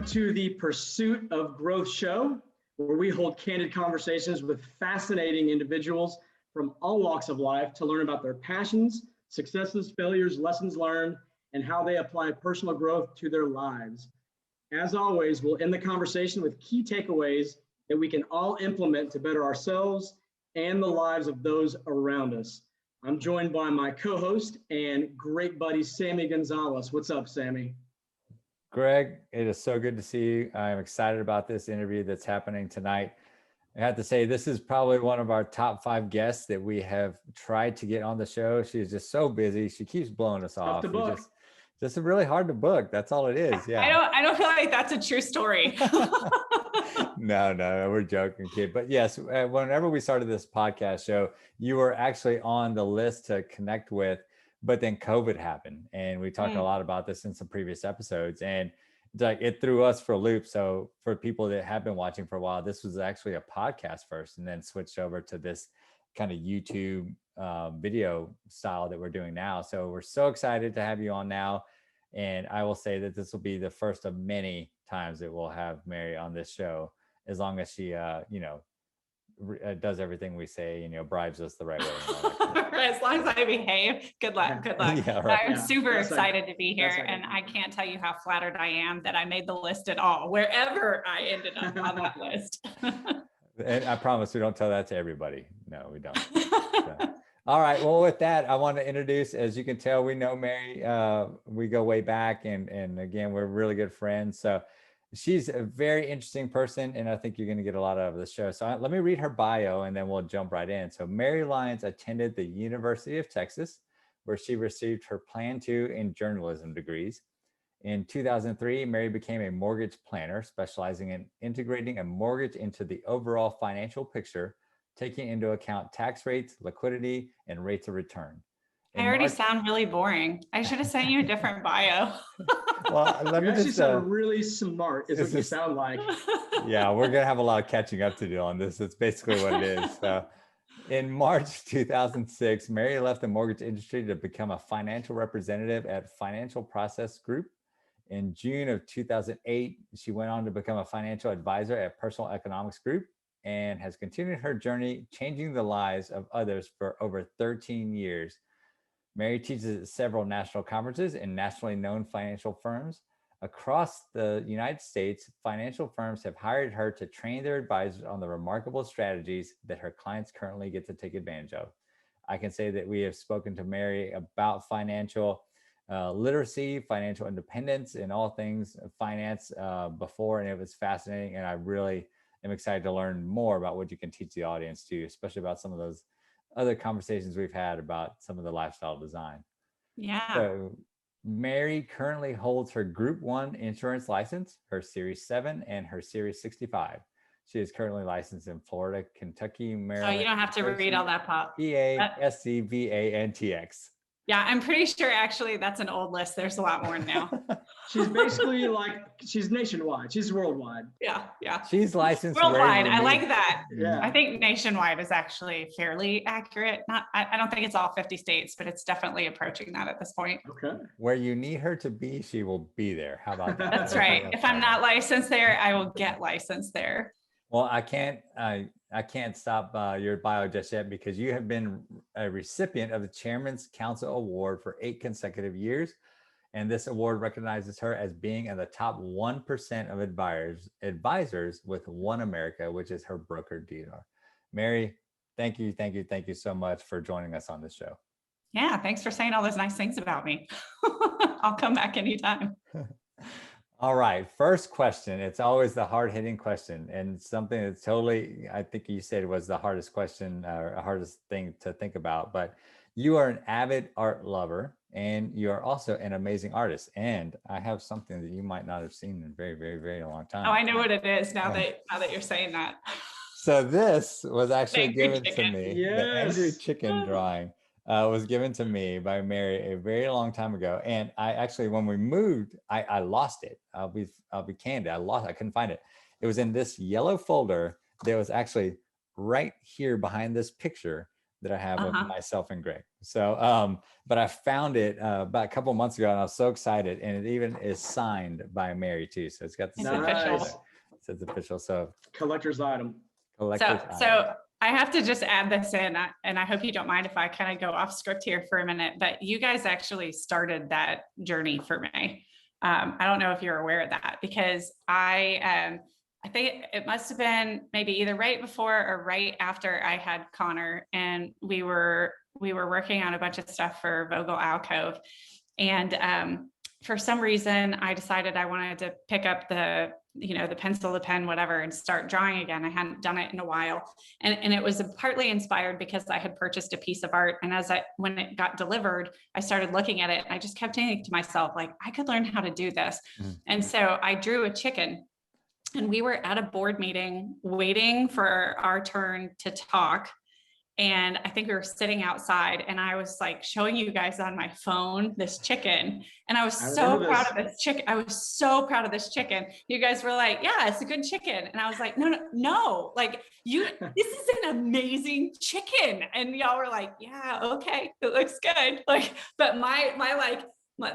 Welcome to the Pursuit of Growth show, where we hold candid conversations with fascinating individuals from all walks of life to learn about their passions, successes, failures, lessons learned, and how they apply personal growth to their lives. As always, we'll end the conversation with key takeaways that we can all implement to better ourselves and the lives of those around us. I'm joined by my co-host and great buddy, Sammy Gonzalez. What's up, Sammy? Greg, it is so good to see you. I'm excited about this interview that's happening tonight. I have to say, this is probably one of our top 5 guests that we have tried to get on the show. She is just so busy. She keeps blowing us off. Just really hard to book. That's all it is. Yeah. I don't feel like that's a true story. No, we're joking, kid. But yes, whenever we started this podcast show, you were actually on the list to connect with. But then COVID happened, and we talked a lot about this in some previous episodes, and it threw us for a loop. So for people that have been watching for a while, this was actually a podcast first, and then switched over to this kind of YouTube video style that we're doing now. So we're so excited to have you on now, and I will say that this will be the first of many times that we'll have Mary on this show, as long as she, does everything we say, bribes us the right way. As long as I behave. Good luck. Yeah, right. I'm super excited to be here, and I can't tell you how flattered I am that I made the list at all, wherever I ended up on that list. And I promise we don't tell that to everybody. No, we don't. So. All right. Well, with that, I want to introduce, as you can tell, we know Mary. We go way back, and again, we're really good friends. So she's a very interesting person, and I think you're going to get a lot out of the show. So let me read her bio, and then we'll jump right in. So Mary Lyons attended the University of Texas, where she received her Plan 2 in journalism degrees. In 2003, Mary became a mortgage planner, specializing in integrating a mortgage into the overall financial picture, taking into account tax rates, liquidity, and rates of return. I already sound really boring. I should have sent you a different bio. Well, let me just sound really smart is what you sound like. Yeah, we're going to have a lot of catching up to do on this. That's basically what it is. So in March 2006, Mary left the mortgage industry to become a financial representative at Financial Process Group. In June of 2008, she went on to become a financial advisor at Personal Economics Group, and has continued her journey changing the lives of others for over 13 years. Mary teaches at several national conferences in nationally known financial firms. Across the United States, financial firms have hired her to train their advisors on the remarkable strategies that her clients currently get to take advantage of. I can say that we have spoken to Mary about financial literacy, financial independence, and all things finance before, and it was fascinating. And I really am excited to learn more about what you can teach the audience too, especially about some of those other conversations we've had about some of the lifestyle design. Yeah. So Mary currently holds her Group 1 insurance license, her Series 7, and her Series 65. She is currently licensed in Florida, Kentucky, Maryland. Oh, you don't have to read all that, Pop. PA, SC, VA, and TX. Yeah, I'm pretty sure actually that's an old list. There's a lot more now. She's basically she's nationwide. She's worldwide. Yeah. She's licensed worldwide. I like that. Yeah. I think nationwide is actually fairly accurate. I don't think it's all 50 states, but it's definitely approaching that at this point. Okay. Where you need her to be, she will be there. How about that? That's right. If I'm not licensed there, I will get licensed there. Well, I can't stop your bio just yet, because you have been a recipient of the Chairman's Council Award for 8 consecutive years. And this award recognizes her as being in the top 1% of advisors with One America, which is her broker-dealer. Mary, thank you so much for joining us on this show. Yeah, thanks for saying all those nice things about me. I'll come back anytime. All right, first question. It's always the hard-hitting question, and something that's totally, I think you said, was the hardest question or hardest thing to think about. But you are an avid art lover, and you are also an amazing artist. And I have something that you might not have seen in a very, very, very long time. Oh, I know what it is now that you're saying that. So this was actually given to me. Yes. The Angry Chicken drawing was given to me by Mary a very long time ago. And I actually, when we moved, I lost it. I'll be candid. I couldn't find it. It was in this yellow folder that was actually right here behind this picture that I have of myself and Greg. So, but I found it about a couple months ago, and I was so excited. And it even is signed by Mary too. So it's got the official. So it's official. So collector's item. So I have to just add this in, and I hope you don't mind if I kind of go off script here for a minute, but you guys actually started that journey for me. I don't know if you're aware of that, because I think it must have been maybe either right before or right after I had Connor, and we were working on a bunch of stuff for Vogel Alcove. And for some reason, I decided I wanted to pick up the pencil, the pen, whatever, and start drawing again. I hadn't done it in a while. And it was partly inspired because I had purchased a piece of art. And when it got delivered, I started looking at it. And I just kept thinking to myself, like, I could learn how to do this. Mm-hmm. And so I drew a chicken, and we were at a board meeting waiting for our turn to talk. And I think we were sitting outside, and I was like showing you guys on my phone this chicken. And I was so proud of this chicken. I was so proud of this chicken. You guys were like, yeah, it's a good chicken. And I was like, no, like this is an amazing chicken. And y'all were like, yeah, okay, it looks good. Like, but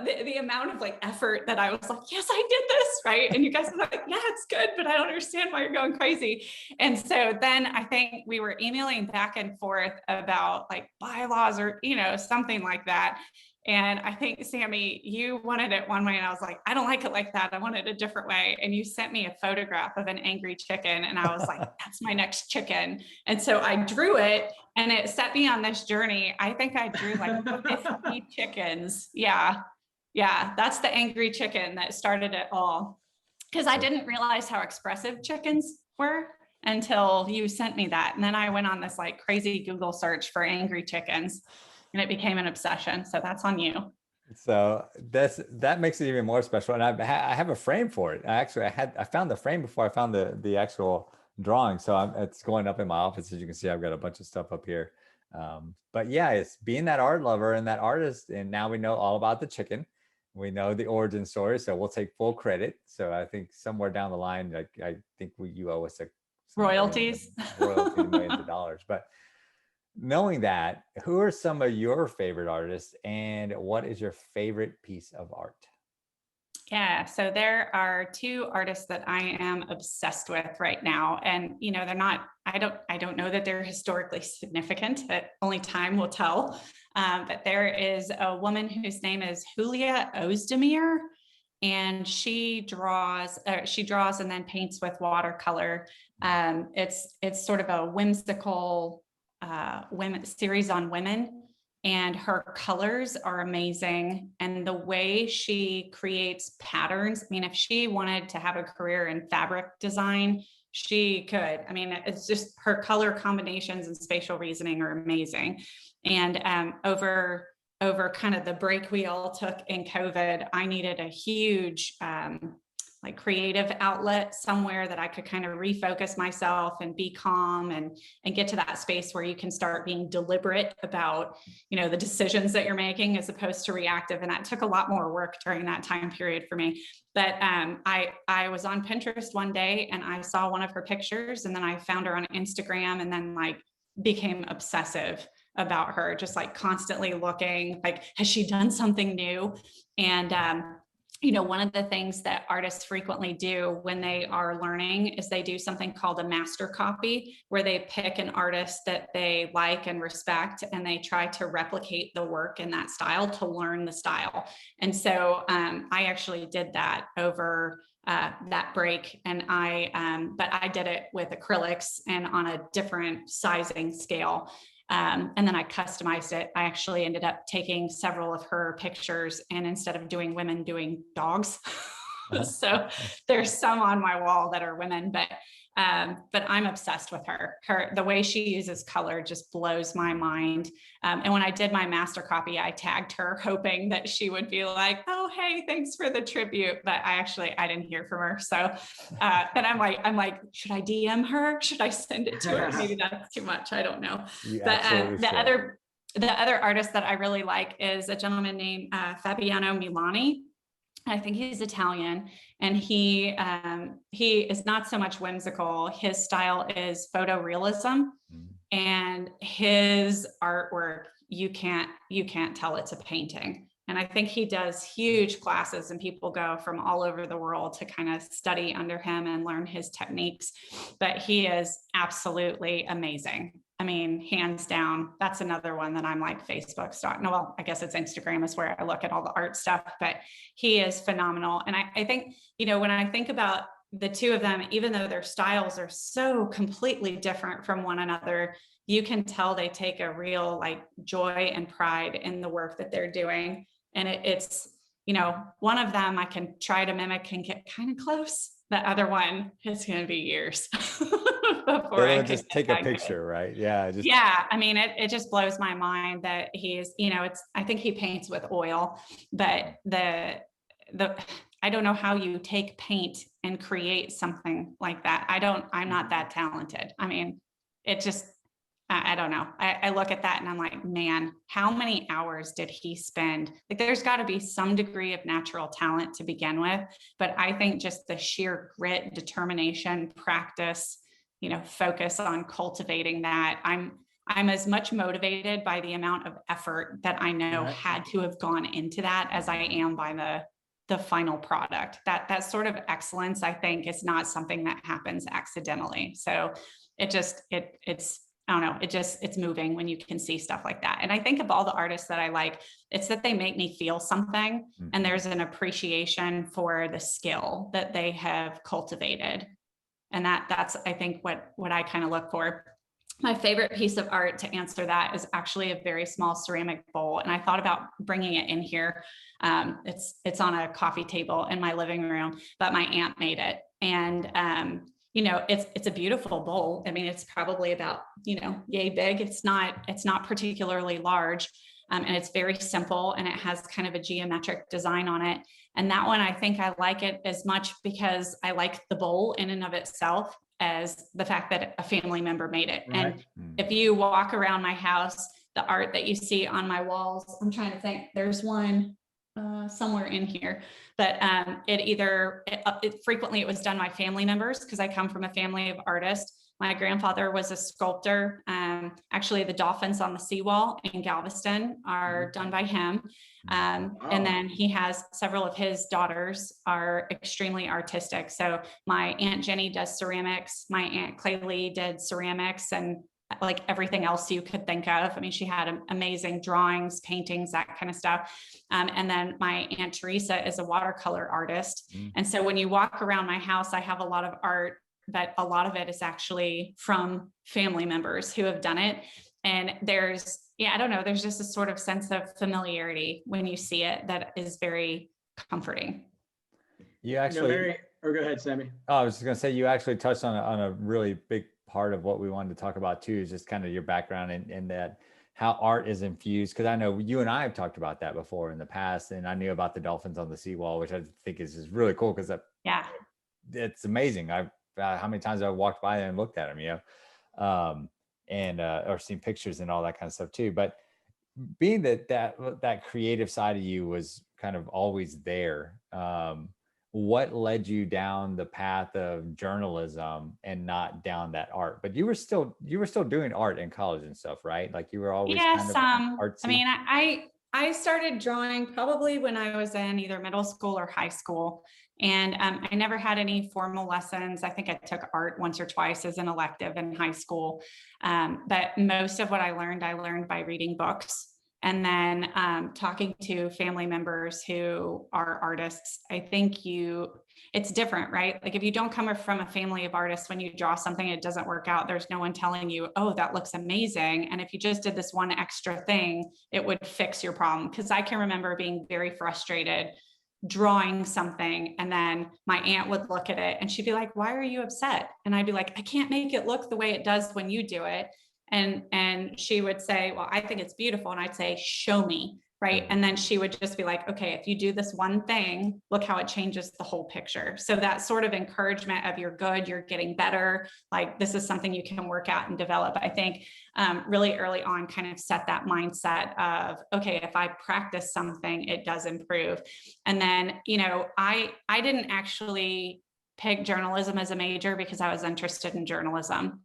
the amount of like effort that I was like, yes, I did this, right? And you guys were like, yeah, it's good, but I don't understand why you're going crazy. And so then I think we were emailing back and forth about like bylaws or, something like that. And I think, Sammy, you wanted it one way, and I was like, I don't like it like that. I want it a different way. And you sent me a photograph of an angry chicken, and I was like, that's my next chicken. And so I drew it, and it set me on this journey. I think I drew like 50 chickens. Yeah, that's the angry chicken that started it all. Because I didn't realize how expressive chickens were until you sent me that. And then I went on this like crazy Google search for angry chickens, and it became an obsession. So that's on you. So that makes it even more special. And I have a frame for it. I found the frame before I found the actual drawing. So it's going up in my office. As you can see, I've got a bunch of stuff up here. But yeah, it's being that art lover and that artist. And now we know all about the chicken. We know the origin story, so we'll take full credit. So I think somewhere down the line, I think you owe us royalties, millions of dollars. But knowing that, who are some of your favorite artists, and what is your favorite piece of art? Yeah, so there are two artists that I am obsessed with right now, and they're not. I don't know that they're historically significant. That only time will tell. But there is a woman whose name is Julia Ozdemir, and she draws and then paints with watercolor. It's sort of a whimsical series on women. And her colors are amazing. And the way she creates patterns, I mean, if she wanted to have a career in fabric design, she could. I mean, it's just her color combinations and spatial reasoning are amazing. And over kind of the break we all took in COVID, I needed a huge like creative outlet somewhere that I could kind of refocus myself and be calm and get to that space where you can start being deliberate about, the decisions that you're making as opposed to reactive. And that took a lot more work during that time period for me. But I was on Pinterest one day, and I saw one of her pictures, and then I found her on Instagram, and then like became obsessive about her, just like constantly looking like, has she done something new? And one of the things that artists frequently do when they are learning is they do something called a master copy, where they pick an artist that they like and respect, and they try to replicate the work in that style to learn the style. And so I actually did that over that break, and but I did it with acrylics and on a different sizing scale. And then I customized it. I actually ended up taking several of her pictures, and instead of doing women, doing dogs. So there's some on my wall that are women, but I'm obsessed with her. The way she uses color just blows my mind. And when I did my master copy, I tagged her hoping that she would be like, oh, hey, thanks for the tribute. But I didn't hear from her. So then I'm like, should I DM her? Should I send it to her? Maybe that's too much. I don't know. But the other artist that I really like is a gentleman named Fabiano Milani. I think he's Italian, and he is not so much whimsical. His style is photorealism. and his artwork, you can't tell it's a painting. And I think he does huge classes, and people go from all over the world to kind of study under him and learn his techniques. But he is absolutely amazing. I mean, hands down, that's another one that I'm like Facebook stalking. No, well, I guess it's Instagram is where I look at all the art stuff, but he is phenomenal. And I think, when I think about the two of them, even though their styles are so completely different from one another, you can tell they take a real like joy and pride in the work that they're doing. And it's, one of them I can try to mimic and get kind of close. The other one, it's going to be years before I just take a picture, right? Yeah. I mean, it just blows my mind that he's, I think he paints with oil, but I don't know how you take paint and create something like that. I'm not that talented. I mean, it just, I don't know. I look at that and I'm like, man, how many hours did he spend? Like, there's got to be some degree of natural talent to begin with. But I think just the sheer grit, determination, practice, focus on cultivating that. I'm as much motivated by the amount of effort that I know had to have gone into that as I am by the final product. That sort of excellence, I think, is not something that happens accidentally. So it's I don't know, it's moving when you can see stuff like that. And I think of all the artists that I like, it's that they make me feel something, and there's an appreciation for the skill that they have cultivated. And that's, I think, what I kind of look for. My favorite piece of art, to answer that, is actually a very small ceramic bowl. And I thought about bringing it in here. It's on a coffee table in my living room, but my aunt made it. And, it's a beautiful bowl. I mean, it's probably about, yay big. It's not particularly large. And it's very simple, and it has kind of a geometric design on it. And that one, I think I like it as much because I like the bowl in and of itself as the fact that a family member made it. Right. And if you walk around my house, the art that you see on my walls, I'm trying to think, there's one somewhere in here, but frequently it was done by family members, because I come from a family of artists. My grandfather was a sculptor. Actually, the dolphins on the seawall in Galveston are done by him. And then he has several of his daughters are extremely artistic. So my Aunt Jenny does ceramics. My Aunt Claylee did ceramics, and like everything else you could think of. I mean, she had amazing drawings, paintings, that kind of stuff. And then my Aunt Teresa is a watercolor artist. And so when you walk around my house, I have a lot of art, but a lot of it is actually from family members who have done it. And there's just a sort of sense of familiarity when you see it that is very comforting. You actually, or go ahead, Sammy. Oh, I was just going to say, you actually touched on a really big part of what we wanted to talk about too, is just kind of your background in that, how art is infused. Because I know you and I have talked about that before in the past, and I knew about the dolphins on the seawall, which I think is really cool, because it's amazing. How many times I've walked by and looked at them, or seen pictures and all that kind of stuff too. But being that creative side of you was kind of always there, what led you down the path of journalism and not down that art? But you were still doing art in college and stuff, right? Like you were always kind of artsy. I mean, I started drawing probably when I was in either middle school or high school. And I never had any formal lessons. I think I took art once or twice as an elective in high school. But most of what I learned by reading books. And then talking to family members who are artists. I think it's different, right? Like if you don't come from a family of artists, when you draw something, it doesn't work out, there's no one telling you, oh, that looks amazing. And if you just did this one extra thing, it would fix your problem. Because I can remember being very frustrated drawing something, and then my aunt would look at it and she'd be like, why are you upset? And I'd be like, I can't make it look the way it does when you do it. And she would say, well, I think it's beautiful. And I'd say, show me. Right. And then she would just be like, okay, if you do this one thing, look how it changes the whole picture. So that sort of encouragement of you're good, you're getting better, like this is something you can work out and develop, I think really early on kind of set that mindset of, okay, if I practice something, it does improve. And then, I didn't actually pick journalism as a major because I was interested in journalism.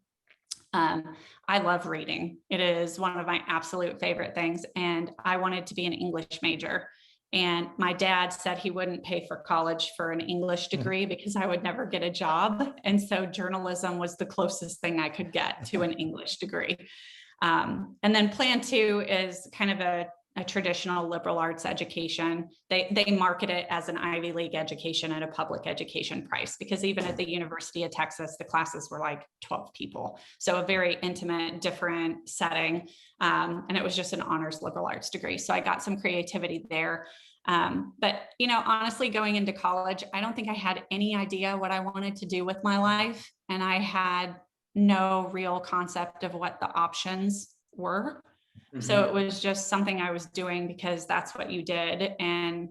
I love reading. It is one of my absolute favorite things. And I wanted to be an English major. And my dad said he wouldn't pay for college for an English degree because I would never get a job. And so journalism was the closest thing I could get to an English degree. And then plan two is kind of a traditional liberal arts education. They market it as an Ivy League education at a public education price, because even at the University of Texas, the classes were like 12 people. So a very intimate, different setting. And it was just an honors liberal arts degree. So I got some creativity there. But, honestly, going into college, I don't think I had any idea what I wanted to do with my life. And I had no real concept of what the options were. So it was just something I was doing because that's what you did. And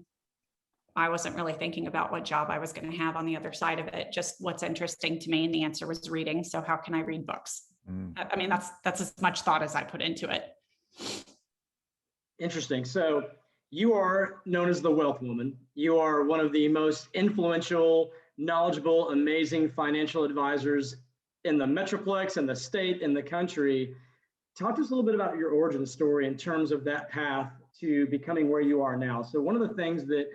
I wasn't really thinking about what job I was going to have on the other side of it, just what's interesting to me. And the answer was reading. So how can I read books? I mean, that's as much thought as I put into it. Interesting. So you are known as the Wealth Woman. You are one of the most influential, knowledgeable, amazing financial advisors in the Metroplex and the state and the country. Talk to us a little bit about your origin story in terms of that path to becoming where you are now. So one of the things that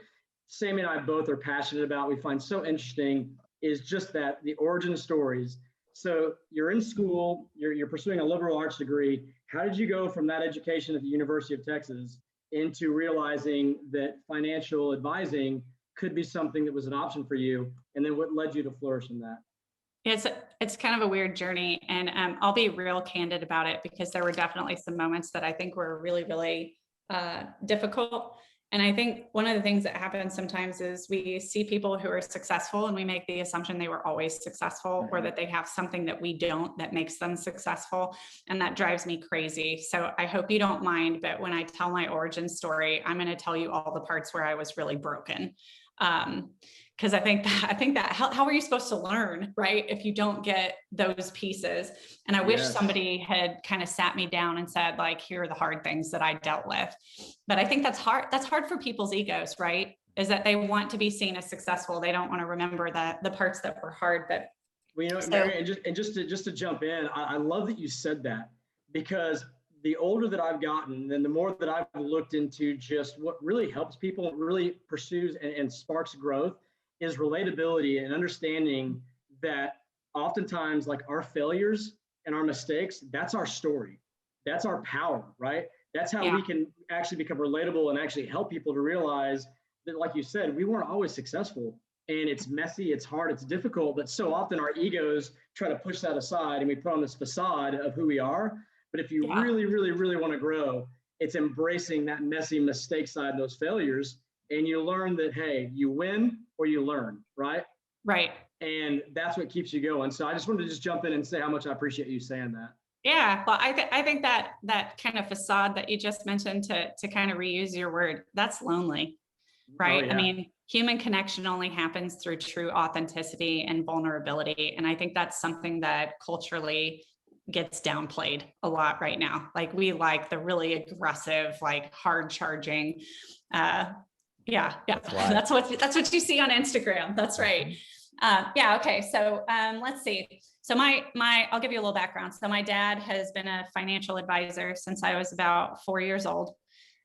Sammy and I both are passionate about, we find so interesting, is just that the origin stories. So you're in school, you're pursuing a liberal arts degree. How did you go from that education at the University of Texas into realizing that financial advising could be something that was an option for you? And then what led you to flourish in that? It's kind of a weird journey, and I'll be real candid about it, because there were definitely some moments that I think were really, really difficult. And I think one of the things that happens sometimes is we see people who are successful and we make the assumption they were always successful, or that they have something that we don't that makes them successful. And that drives me crazy. So I hope you don't mind, but when I tell my origin story, I'm going to tell you all the parts where I was really broken. Because I think that how are you supposed to learn, right, if you don't get those pieces? And I wish somebody had kind of sat me down and said, like, here are the hard things that I dealt with. But I think that's hard. That's hard for people's egos, right? Is that they want to be seen as successful. They don't want to remember the parts that were hard. But Mary, and just to jump in, I love that you said that, because the older that I've gotten, and the more that I've looked into just what really helps people, really pursues and sparks growth, is relatability and understanding that oftentimes, like, our failures and our mistakes, that's our story. That's our power, right? That's how we can actually become relatable and actually help people to realize that, like you said, we weren't always successful, and it's messy, it's hard, it's difficult, but so often our egos try to push that aside and we put on this facade of who we are. But if you really, really, really want to grow, it's embracing that messy mistake side, those failures, and you learn that, hey, you win or you learn, right? Right. And that's what keeps you going. So I just wanted to just jump in and say how much I appreciate you saying that. Yeah, well, I think that kind of facade that you just mentioned, to kind of reuse your word, that's lonely, right? Oh, yeah. I mean, human connection only happens through true authenticity and vulnerability. And I think that's something that culturally gets downplayed a lot right now. Like, we like the really aggressive, like, hard charging. That's what you see on Instagram. That's right. Okay. So let's see. So I'll give you a little background. So my dad has been a financial advisor since I was about 4 years old.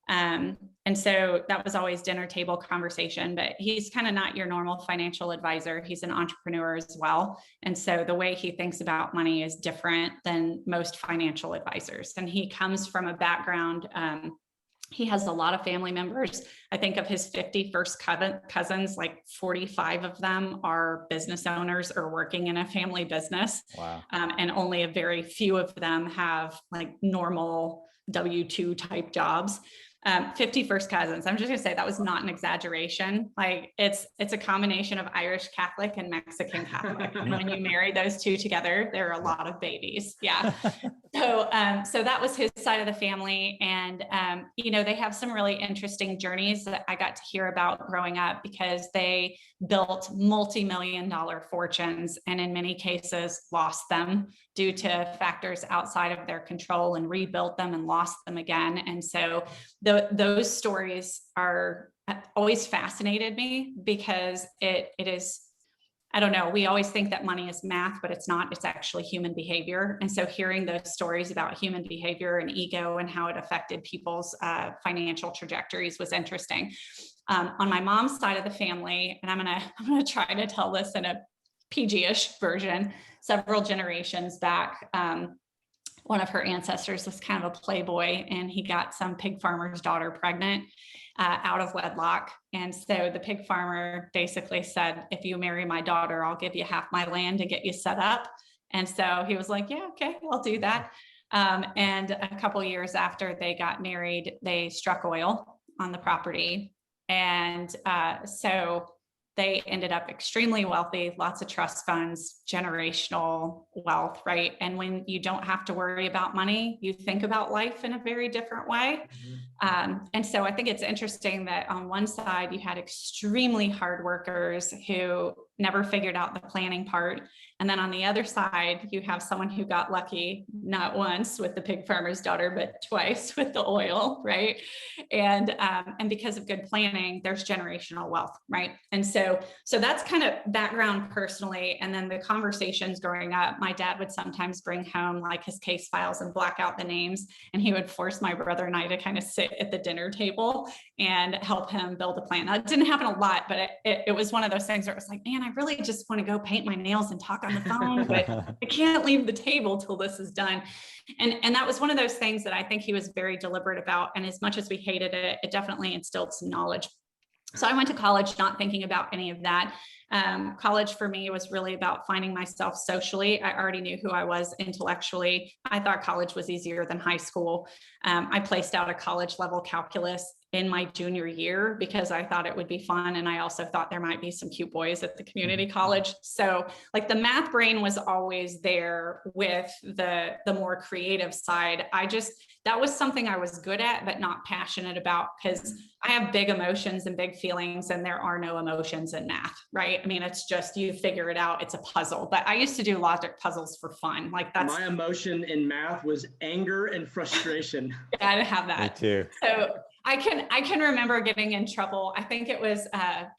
And so that was always dinner table conversation, but he's kind of not your normal financial advisor. He's an entrepreneur as well. And so the way he thinks about money is different than most financial advisors. And he comes from a background, he has a lot of family members. I think of his 51st cousins, like 45 of them are business owners or working in a family business. Wow. And only a very few of them have, like, normal W-2 type jobs. 51st cousins. I'm just gonna say that was not an exaggeration. Like, it's a combination of Irish Catholic and Mexican Catholic. And when you marry those two together, there are a lot of babies. Yeah. So that was his side of the family. And, they have some really interesting journeys that I got to hear about growing up, because they built multi-million-dollar fortunes and in many cases lost them due to factors outside of their control, and rebuilt them and lost them again. And so those stories are always fascinated me, because it is I don't know, we always think that money is math, but it's not, it's actually human behavior. And so hearing those stories about human behavior and ego and how it affected people's financial trajectories was interesting. On my mom's side of the family, and I'm gonna try to tell this in a PG-ish version, several generations back, one of her ancestors was kind of a playboy, and he got some pig farmer's daughter pregnant out of wedlock. And so the pig farmer basically said, if you marry my daughter, I'll give you half my land to get you set up. And so he was like, yeah, okay, I'll do that. And a couple of years after they got married, they struck oil on the property. And so they ended up extremely wealthy, lots of trust funds, generational wealth, right? And when you don't have to worry about money, you think about life in a very different way. And so I think it's interesting that on one side, you had extremely hard workers who never figured out the planning part. And then on the other side, you have someone who got lucky, not once with the pig farmer's daughter, but twice with the oil, right? And because of good planning, there's generational wealth, right? And so that's kind of background personally. And then the conversations growing up, my dad would sometimes bring home like his case files and black out the names, and he would force my brother and I to kind of sit at the dinner table and help him build a plan. That didn't happen a lot, but it was one of those things where it was like, man, I really just want to go paint my nails and talk on the phone, but I can't leave the table till this is done. And that was one of those things that I think he was very deliberate about. And as much as we hated it, it definitely instilled some knowledge. So I went to college not thinking about any of that. College for me was really about finding myself socially. I already knew who I was intellectually. I thought college was easier than high school. I placed out a college level calculus in my junior year because I thought it would be fun. And I also thought there might be some cute boys at the community college. So like the math brain was always there with the more creative side. That was something I was good at, but not passionate about, because I have big emotions and big feelings, and there are no emotions in math, right? I mean, it's just, you figure it out. It's a puzzle, but I used to do logic puzzles for fun. Like that's my emotion in math was anger and frustration. I didn't have that. Me too. So I can remember getting in trouble. I think it was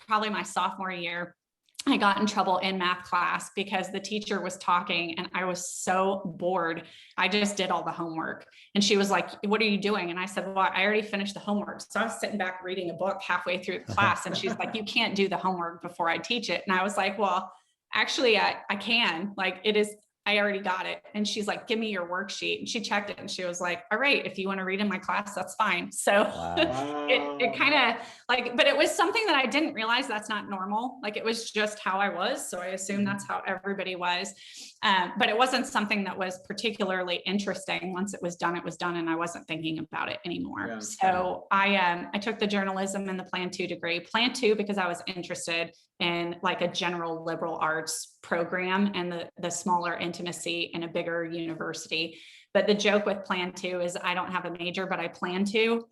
probably my sophomore year. I got in trouble in math class because the teacher was talking and I was so bored. I just did all the homework. And she was like, what are you doing? And I said, well, I already finished the homework. So I was sitting back reading a book halfway through the class. And she's like, you can't do the homework before I teach it. And I was like, well, actually I can. Like, it is, I already got it. And she's like, give me your worksheet. And she checked it and she was like, all right, if you want to read in my class, that's fine. So Wow. it kind of like, but it was something that I didn't realize that's not normal. Like it was just how I was. So I assume that's how everybody was. But it wasn't something that was particularly interesting. Once it was done, and I wasn't thinking about it anymore. Yeah. So I took the journalism and the Plan 2 degree, Plan 2, because I was interested in like a general liberal arts program and the smaller intimacy in a bigger university. But the joke with Plan 2 is I don't have a major, but I plan to.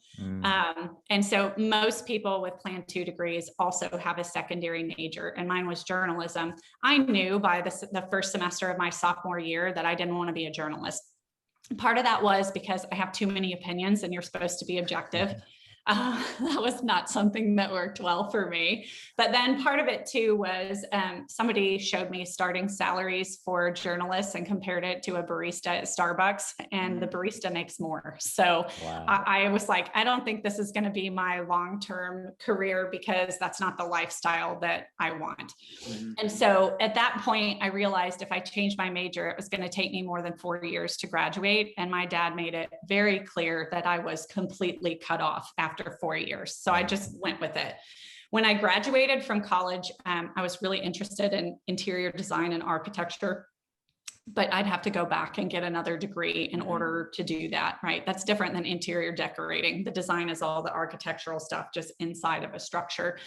And so most people with Plan 2 degrees also have a secondary major, and mine was journalism. I knew by the first semester of my sophomore year that I didn't want to be a journalist. Part of that was because I have too many opinions and you're supposed to be objective. That was not something that worked well for me. But then part of it too was somebody showed me starting salaries for journalists and compared it to a barista at Starbucks, and the barista makes more. So Wow. I was like, I don't think this is going to be my long-term career because that's not the lifestyle that I want. And so at that point, I realized if I changed my major, it was going to take me more than 4 years to graduate. And my dad made it very clear that I was completely cut off after 4 years. So I just went with it. When I graduated from college, I was really interested in interior design and architecture, but I'd have to go back and get another degree in order to do that, right? That's different than interior decorating. The design is all the architectural stuff just inside of a structure.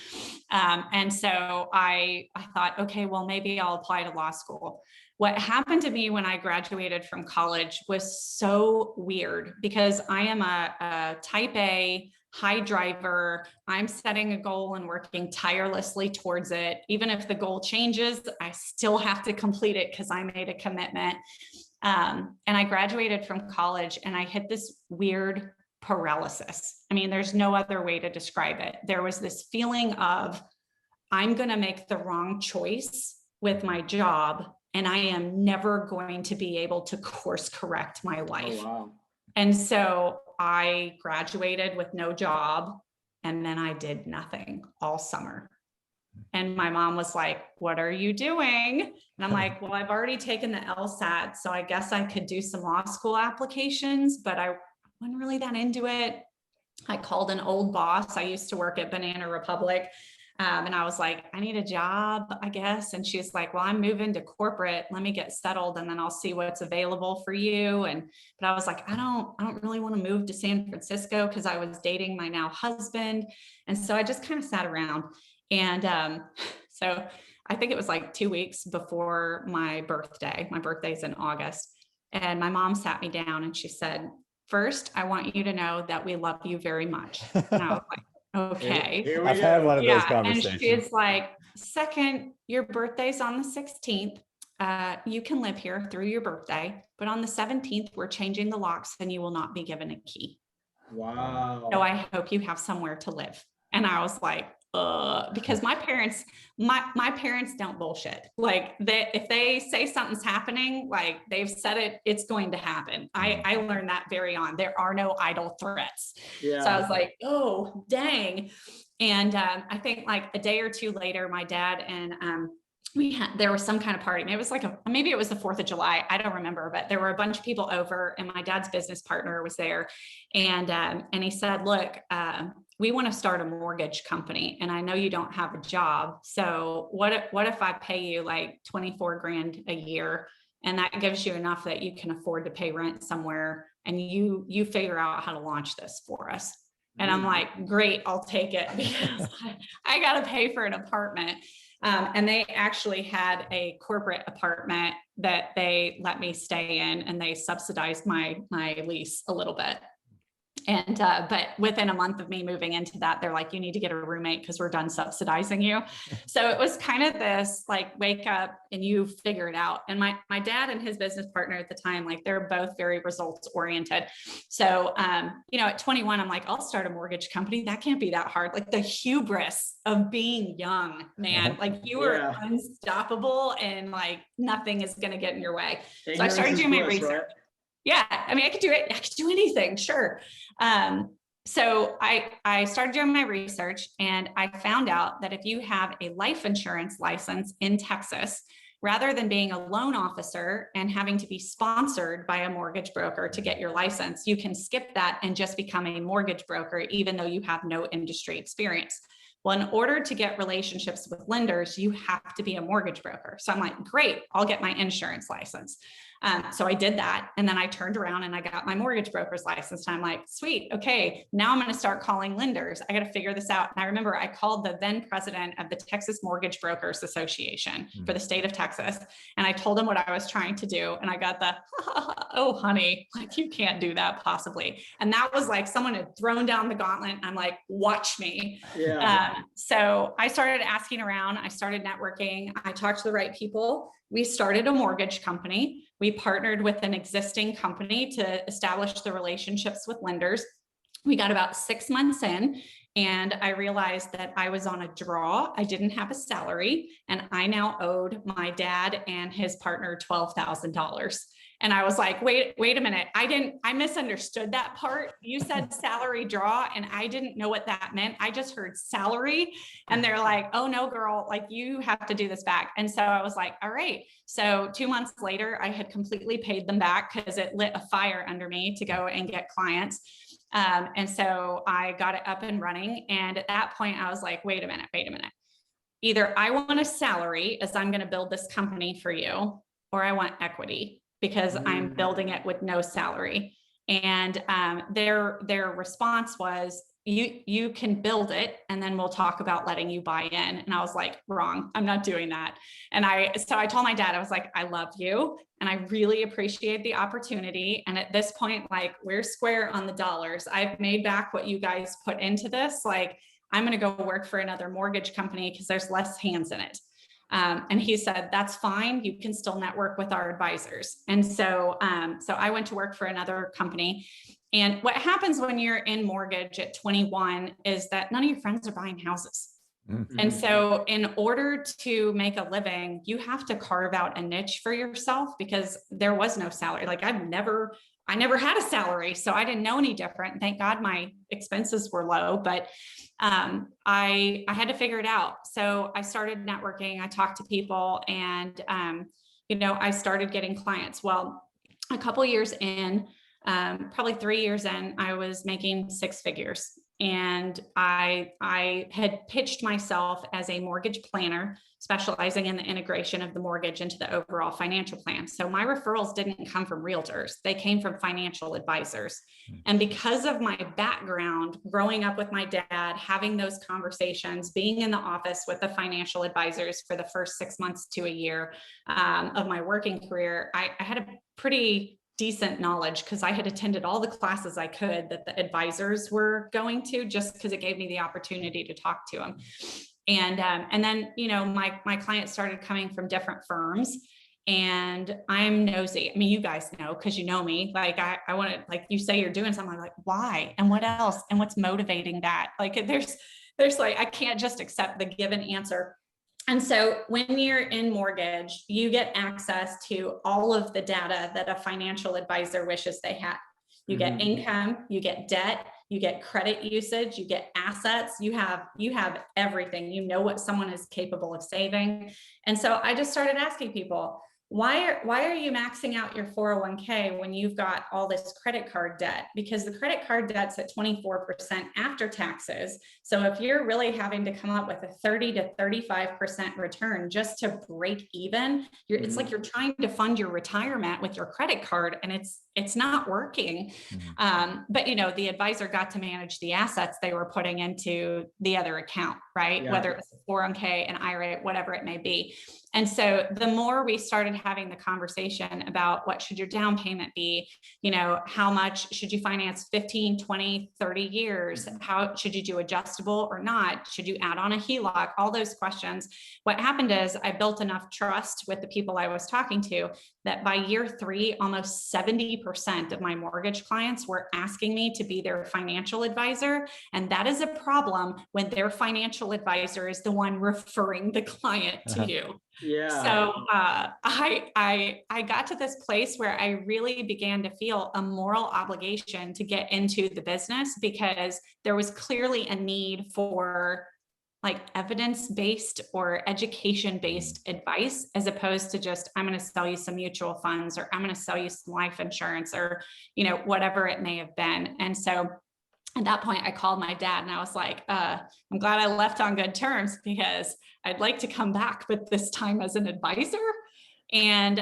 And so I thought, okay, well, maybe I'll apply to law school. What happened to me when I graduated from college was so weird because I am a type A, high driver. I'm setting a goal and working tirelessly towards it. Even if the goal changes, I still have to complete it because I made a commitment. And I graduated from college and I hit this weird paralysis. I mean, there's no other way to describe it. There was this feeling of, I'm going to make the wrong choice with my job, and I am never going to be able to course correct my life. Oh, wow. And so I graduated with no job, and then I did nothing all summer. And my mom was like, "What are you doing?" And I'm like, "Well, I've already taken the LSAT, so I guess I could do some law school applications, but I wasn't really that into it." I called an old boss. I used to work at Banana Republic. And I was like, "I need a job, I guess." And she's like, "Well, I'm moving to corporate. Let me get settled and then I'll see what's available for you." But I was like, I don't really want to move to San Francisco, because I was dating my now husband. And so I just kind of sat around. And so I think it was like 2 weeks before my birthday. My birthday's in August. And my mom sat me down and she said, "First, I want you to know that we love you very much." And I was like, "Okay." Here we I've go. had one of those And conversations. she's like, "Second, your birthday's on the 16th. You can live here through your birthday, but on the 17th, we're changing the locks and you will not be given a key. Wow. So I hope you have somewhere to live." And I was like, because my parents don't bullshit. Like, if they say something's happening, like they've said it, it's going to happen. I learned that very on. There are no idle threats. Yeah. So I was like, "Oh, dang." And I think like a day or two later, my dad and there was some kind of party. Maybe it was the 4th of July. I don't remember, but there were a bunch of people over, and my dad's business partner was there. And he said, "Look, we want to start a mortgage company, and I know you don't have a job. So what if I pay you like 24 grand a year, and that gives you enough that you can afford to pay rent somewhere, and you figure out how to launch this for us?" And I'm like, "Great, I'll take it," because I got to pay for an apartment. And they actually had a corporate apartment that they let me stay in, and they subsidized my lease a little bit. And but within a month of me moving into that, they're like, "You need to get a roommate because we're done subsidizing you." So it was kind of this like, wake up and you figure it out. And my dad and his business partner at the time, like, they're both very results oriented. So at 21, I'm like, "I'll start a mortgage company. That can't be that hard." Like, the hubris of being young, man, like you are unstoppable, and like nothing is going to get in your way. Ignorance so I started doing my bliss, research. right? Yeah, I mean, I could do it. I could do anything, sure. So I started doing my research, and I found out that if you have a life insurance license in Texas, rather than being a loan officer and having to be sponsored by a mortgage broker to get your license, you can skip that and just become a mortgage broker, even though you have no industry experience. Well, in order to get relationships with lenders, you have to be a mortgage broker. So I'm like, "Great, I'll get my insurance license." So I did that. And then I turned around and I got my mortgage broker's license. And I'm like, "Sweet. Okay. Now I'm going to start calling lenders. I got to figure this out." And I remember I called the then president of the Texas Mortgage Brokers Association for the state of Texas. And I told him what I was trying to do. And I got the, "Oh, honey, like, you can't do that possibly." And that was like someone had thrown down the gauntlet. I'm like, "Watch me." Yeah. So I started asking around. I started networking. I talked to the right people. We started a mortgage company. We partnered with an existing company to establish the relationships with lenders. We got about 6 months in, and I realized that I was on a draw. I didn't have a salary, and I now owed my dad and his partner $12,000. And I was like, wait a minute. I misunderstood that part. You said salary draw, and I didn't know what that meant. I just heard salary, and they're like, "Oh no, girl, like, you have to do this back." And so I was like, all right. So 2 months later, I had completely paid them back because it lit a fire under me to go and get clients. And so I got it up and running. And at that point, I was like, wait a minute. Either I want a salary, as I'm going to build this company for you, or I want equity, because I'm building it with no salary. And their response was, you can build it, and then we'll talk about letting you buy in. And I was like, wrong, I'm not doing that. And so I told my dad, I was like, "I love you, and I really appreciate the opportunity. And at this point, like, we're square on the dollars. I've made back what you guys put into this. Like, I'm going to go work for another mortgage company because there's less hands in it." And he said, "That's fine. You can still network with our advisors." And so I went to work for another company. And what happens when you're in mortgage at 21 is that none of your friends are buying houses. And so in order to make a living, you have to carve out a niche for yourself because there was no salary. Like I never had a salary, so I didn't know any different. Thank God my expenses were low, but I had to figure it out. So I started networking, I talked to people, and I started getting clients. Well, a couple years in, probably 3 years in, I was making 6 figures. And I had pitched myself as a mortgage planner, specializing in the integration of the mortgage into the overall financial plan. So my referrals didn't come from realtors. They came from financial advisors. And because of my background, growing up with my dad, having those conversations, being in the office with the financial advisors for the first 6 months to a year of my working career, I had a pretty decent knowledge because I had attended all the classes I could that the advisors were going to, just because it gave me the opportunity to talk to them. And then, my clients started coming from different firms, and I'm nosy. I mean, you guys know, because you know me, like I want to, like you say, you're doing something, like, why? And what else? And what's motivating that? Like there's like, I can't just accept the given answer. And so when you're in mortgage, you get access to all of the data that a financial advisor wishes they had. You get income, you get debt, you get credit usage, you get assets, you have everything. You know what someone is capable of saving. And so I just started asking people, why are you maxing out your 401k when you've got all this credit card debt? Because the credit card debt's at 24% after taxes. So if you're really having to come up with a 30 to 35% return just to break even, it's like you're trying to fund your retirement with your credit card, and it's not working. But the advisor got to manage the assets they were putting into the other account, right? Yeah. Whether it's a 401k, an IRA, whatever it may be. And so the more we started having the conversation about what should your down payment be, how much should you finance 15, 20, 30 years? How should you do adjustable or not? Should you add on a HELOC? All those questions. What happened is I built enough trust with the people I was talking to that by year 3, almost 70% of my mortgage clients were asking me to be their financial advisor. And that is a problem when their financial advisor is the one referring the client to you. Yeah. So I got to this place where I really began to feel a moral obligation to get into the business, because there was clearly a need for like evidence-based or education-based advice, as opposed to just, I'm going to sell you some mutual funds, or I'm going to sell you some life insurance, or, whatever it may have been. And so at that point, I called my dad and I was like, I'm glad I left on good terms, because I'd like to come back, but this time as an advisor. And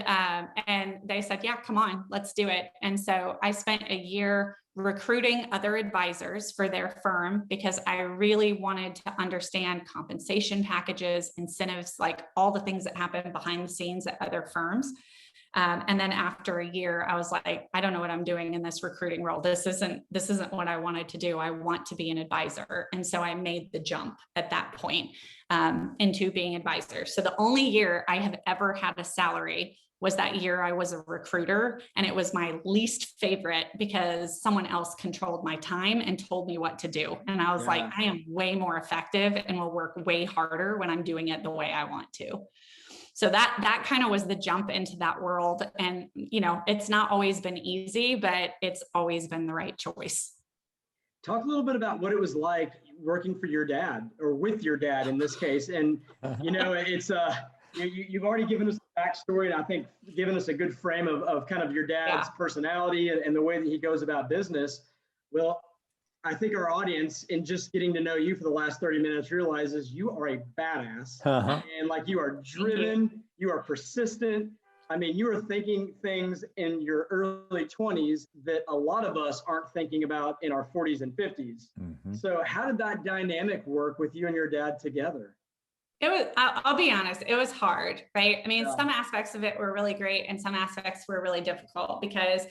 they said, yeah, come on, let's do it. And so I spent a year recruiting other advisors for their firm, because I really wanted to understand compensation packages, incentives, like all the things that happen behind the scenes at other firms. And then after a year, I was like, I don't know what I'm doing in this recruiting role. This isn't what I wanted to do. I want to be an advisor. And so I made the jump at that point into being advisor. So the only year I have ever had a salary was that year I was a recruiter. And it was my least favorite, because someone else controlled my time and told me what to do. And I was like, I am way more effective and will work way harder when I'm doing it the way I want to. So that kind of was the jump into that world. And, it's not always been easy, but it's always been the right choice. Talk a little bit about what it was like working for your dad, or with your dad in this case. And, it's you've already given us the backstory, and I think given us a good frame of kind of your dad's personality and the way that he goes about business. Well, I think our audience, in just getting to know you for the last 30 minutes, realizes you are a badass. And like, you are driven, you are persistent. I mean, you are thinking things in your early 20s that a lot of us aren't thinking about in our 40s and 50s. So how did that dynamic work with you and your dad together? It was, I'll be honest, it was hard, right? I mean, some aspects of it were really great, and some aspects were really difficult, because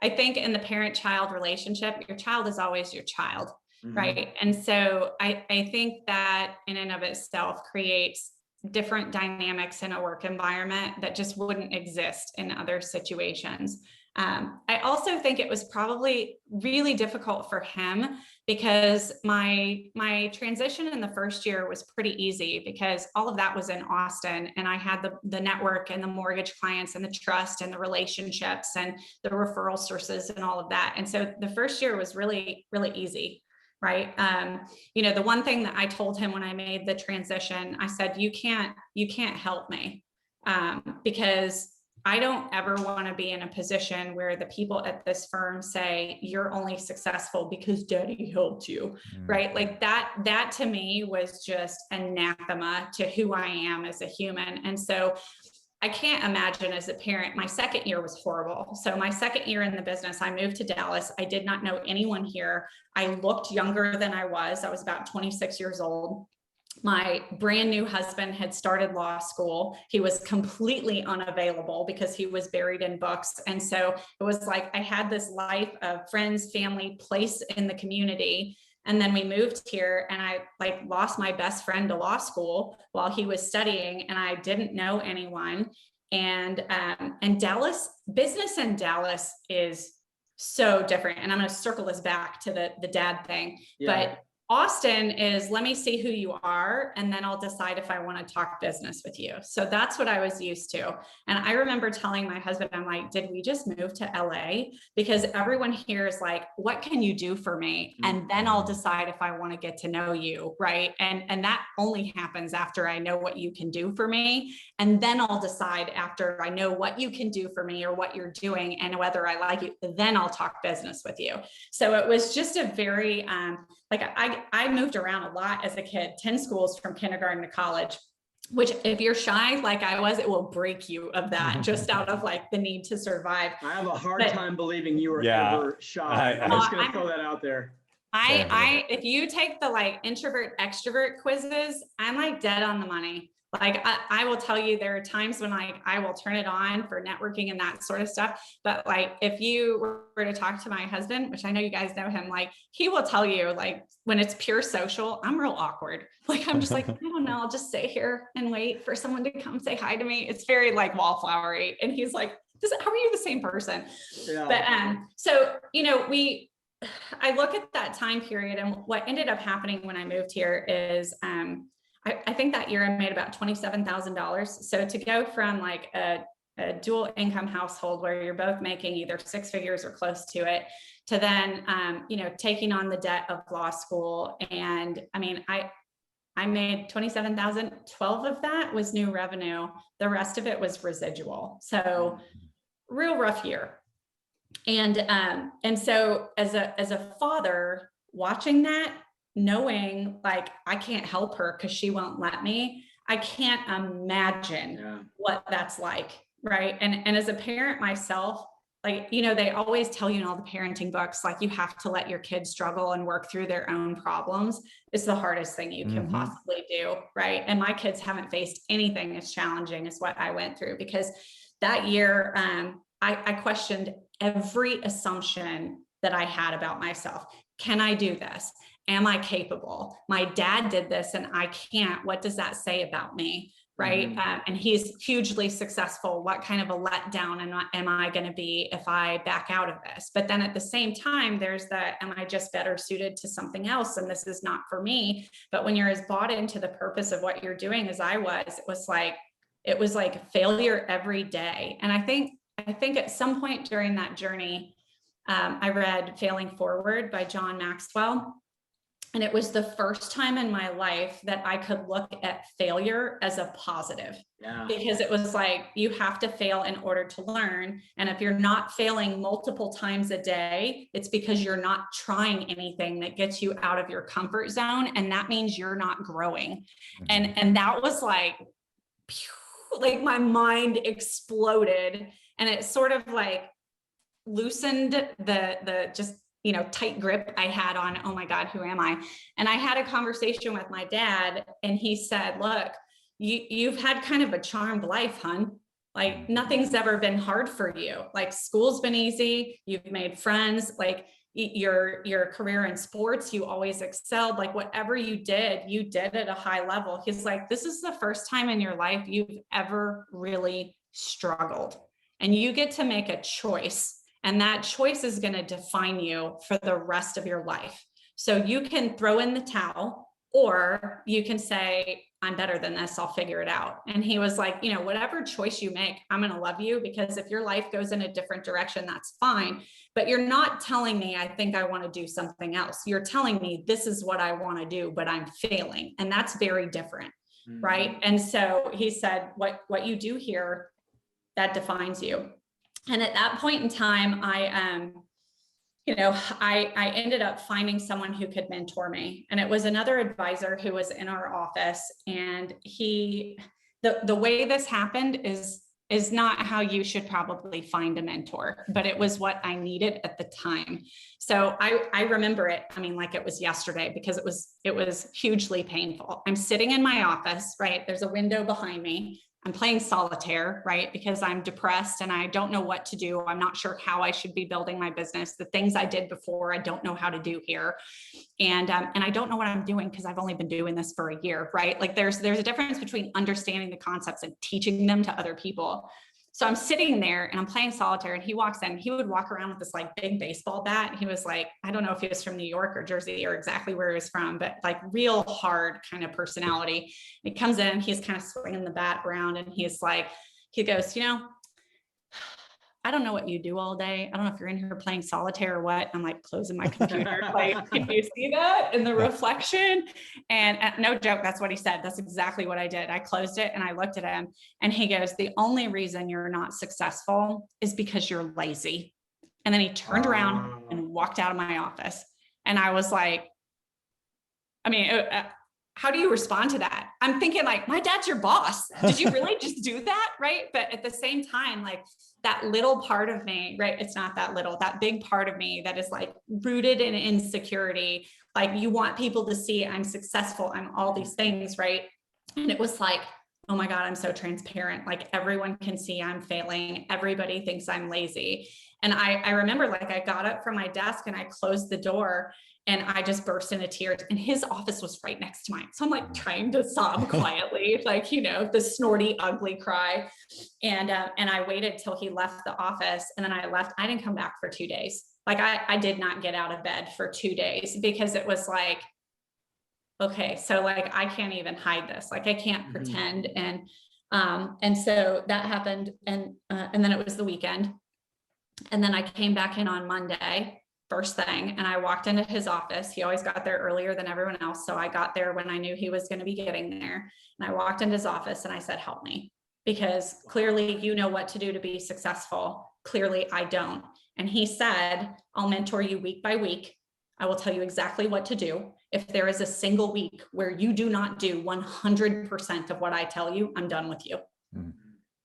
I think in the parent-child relationship, your child is always your child, right? And so I think that in and of itself creates different dynamics in a work environment that just wouldn't exist in other situations. I also think it was probably really difficult for him because my transition in the first year was pretty easy because all of that was in Austin, and I had the network and the mortgage clients and the trust and the relationships and the referral sources and all of that. And so the first year was really, really easy. Right. The one thing that I told him when I made the transition, I said, you can't help me because I don't ever want to be in a position where the people at this firm say you're only successful because daddy helped you, right? Like that to me was just anathema to who I am as a human. And so I can't imagine as a parent, my second year was horrible. So my second year in the business, I moved to Dallas. I did not know anyone here. I looked younger than I was. I was about 26 years old. My brand new husband had started law school. He was completely unavailable because he was buried in books. And so it was like I had this life of friends, family, place in the community. And then we moved here and I lost my best friend to law school while he was studying, and I didn't know anyone. And Dallas, business in Dallas is so different. And I'm going to circle this back to the dad thing. Yeah. But Austin is, let me see who you are, and then I'll decide if I want to talk business with you. So that's what I was used to. And I remember telling my husband, I'm like, did we just move to LA? Because everyone here is like, what can you do for me? And then I'll decide if I want to get to know you, right? And that only happens after I know what you can do for me. And then I'll decide after I know what you can do for me or what you're doing and whether I like you, then I'll talk business with you. So it was just a very, I moved around a lot as a kid, 10 schools from kindergarten to college, which if you're shy like I was, it will break you of that just out of the need to survive. I have a hard time believing you were ever shy. I'm just going to throw that out there. If you take the introvert extrovert quizzes, I'm dead on the money. I will tell you, there are times when I will turn it on for networking and that sort of stuff. But if you were to talk to my husband, which I know you guys know him, he will tell you, when it's pure social, I'm real awkward. I'm just I don't know, I'll just sit here and wait for someone to come say hi to me. It's very wallflowery. And he's like, how are you the same person? Yeah. But so, I look at that time period, and what ended up happening when I moved here is, I think that year I made about $27,000. So to go from a dual income household where you're both making either six figures or close to it, to then, taking on the debt of law school. And I made $27,000. 12 of that was new revenue. The rest of it was residual. So real rough year. And so as a father watching that, knowing I can't help her because she won't let me, I can't imagine what that's like. Right. And as a parent myself, they always tell you in all the parenting books, you have to let your kids struggle and work through their own problems. It's the hardest thing you can possibly do. Right. And my kids haven't faced anything as challenging as what I went through, because that year, I questioned every assumption that I had about myself. Can I do this? Am I capable? My dad did this and I can't. What does that say about me? Right. And he's hugely successful. What kind of a letdown am I going to be if I back out of this? But then at the same time, there's am I just better suited to something else? And this is not for me. But when you're as bought into the purpose of what you're doing as I was, it was like failure every day. And I think at some point during that journey, I read Failing Forward by John Maxwell. And it was the first time in my life that I could look at failure as a positive, because it was you have to fail in order to learn. And if you're not failing multiple times a day, it's because you're not trying anything that gets you out of your comfort zone. And that means you're not growing. And that was my mind exploded, and it sort of loosened the just tight grip I had on, oh my God, who am I? And I had a conversation with my dad, and he said, look, you've had kind of a charmed life, hon. Nothing's ever been hard for you. School's been easy. You've made friends, your career in sports, you always excelled. Whatever you did at a high level. He's like, this is the first time in your life you've ever really struggled. And you get to make a choice And that choice is going to define you for the rest of your life. So you can throw in the towel, or you can say, I'm better than this, I'll figure it out. And he was like, you know, whatever choice you make, I'm going to love you, because if your life goes in a different direction, that's fine. But you're not telling me, I think I want to do something else. You're telling me this is what I want to do, but I'm failing. And that's very different. Right. And so he said, what you do here, that defines you. And at that point in time, I ended up finding someone who could mentor me. And it was another advisor who was in our office. And the way this happened is not how you should probably find a mentor, but it was what I needed at the time. So I remember it, I mean, like it was yesterday, because it was hugely painful. I'm sitting in my office, right? There's a window behind me. I'm playing solitaire, right? Because I'm depressed and I don't know what to do. I'm not sure how I should be building my business. The things I did before, I don't know how to do here. And I don't know what I'm doing, because I've only been doing this for a year, right? Like there's a difference between understanding the concepts and teaching them to other people. So I'm sitting there and I'm playing solitaire, and he walks in. He would walk around with this like big baseball bat. He was like, I don't know if he was from New York or Jersey or exactly where he was from, but like real hard kind of personality. And he comes in, he's kind of swinging the bat around, and he goes, you know, I don't know what you do all day. I don't know if you're in here playing solitaire or what. I'm like closing my computer. Like, can you see that in the reflection? And no joke, that's what he said. That's exactly what I did. I closed it and I looked at him, and he goes, the only reason you're not successful is because you're lazy. And then he turned around and walked out of my office. And I was like, I mean, how do you respond to that? I'm thinking like, my dad's your boss. Did you really just do that? Right. But at the same time, like that little part of me, right? It's not that little, that big part of me that is like rooted in insecurity. Like you want people to see I'm successful. I'm all these things. Right. And it was like, oh my God, I'm so transparent. Like everyone can see I'm failing. Everybody thinks I'm lazy. And I remember like I got up from my desk and I closed the door, and I just burst into tears, and his office was right next to mine. So I'm like trying to sob quietly, like, you know, the snorty, ugly cry. And I waited till he left the office, and then I left. I didn't come back for 2 days. Like I did not get out of bed for 2 days, because it was like, okay, so like, I can't even hide this. Like I can't pretend. And so that happened. And then it was the weekend. And then I came back in on Monday, first thing, and I walked into his office. He always got there earlier than everyone else. So I got there when I knew he was going to be getting there. And I walked into his office and I said, help me, because clearly you know what to do to be successful. Clearly I don't. And he said, I'll mentor you week by week. I will tell you exactly what to do. If there is a single week where you do not do 100% of what I tell you, I'm done with you.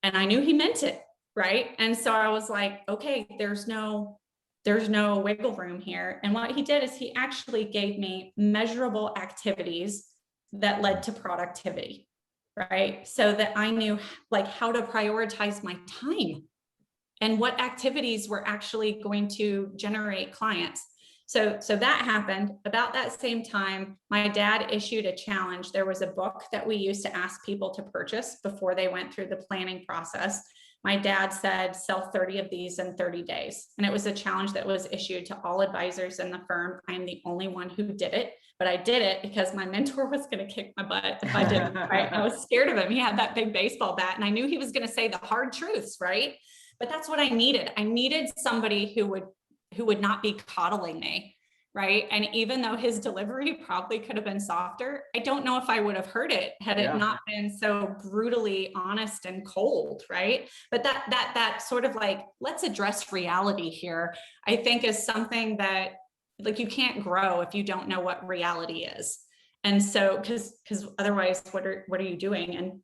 And I knew he meant it. Right. And so I was like, okay, there's no wiggle room here. And what he did is he actually gave me measurable activities that led to productivity, right? So that I knew like how to prioritize my time and what activities were actually going to generate clients. So that happened about that same time. My dad issued a challenge. There was a book that we used to ask people to purchase before they went through the planning process. My dad said, sell 30 of these in 30 days. And it was a challenge that was issued to all advisors in the firm. I am the only one who did it, but I did it because my mentor was going to kick my butt if I didn't. Right? I was scared of him. He had that big baseball bat, and I knew he was going to say the hard truths, right? But that's what I needed. I needed somebody who would not be coddling me. Right. And even though his delivery probably could have been softer, I don't know if I would have heard it had it not been so brutally honest and cold. Right. But that sort of like, let's address reality here, I think is something that like you can't grow if you don't know what reality is. And so because otherwise, what are you doing? And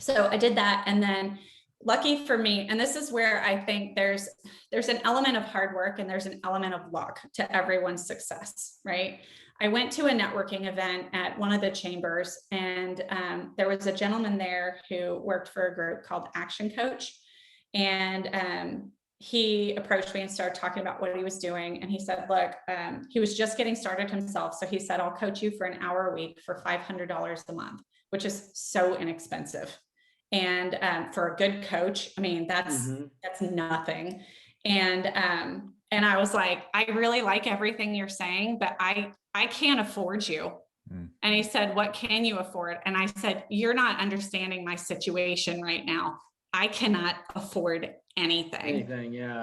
so I did that. And then lucky for me, and this is where I think there's an element of hard work and there's an element of luck to everyone's success, right? I went to a networking event at one of the chambers, and there was a gentleman there who worked for a group called Action Coach. And he approached me and started talking about what he was doing. And he said, look, he was just getting started himself. So he said, I'll coach you for an hour a week for $500 a month, which is so inexpensive. And for a good coach, I mean, that's nothing. And I was like, I really like everything you're saying, but I can't afford you. And he said, what can you afford? And I said, you're not understanding my situation right now. I cannot afford anything. Yeah.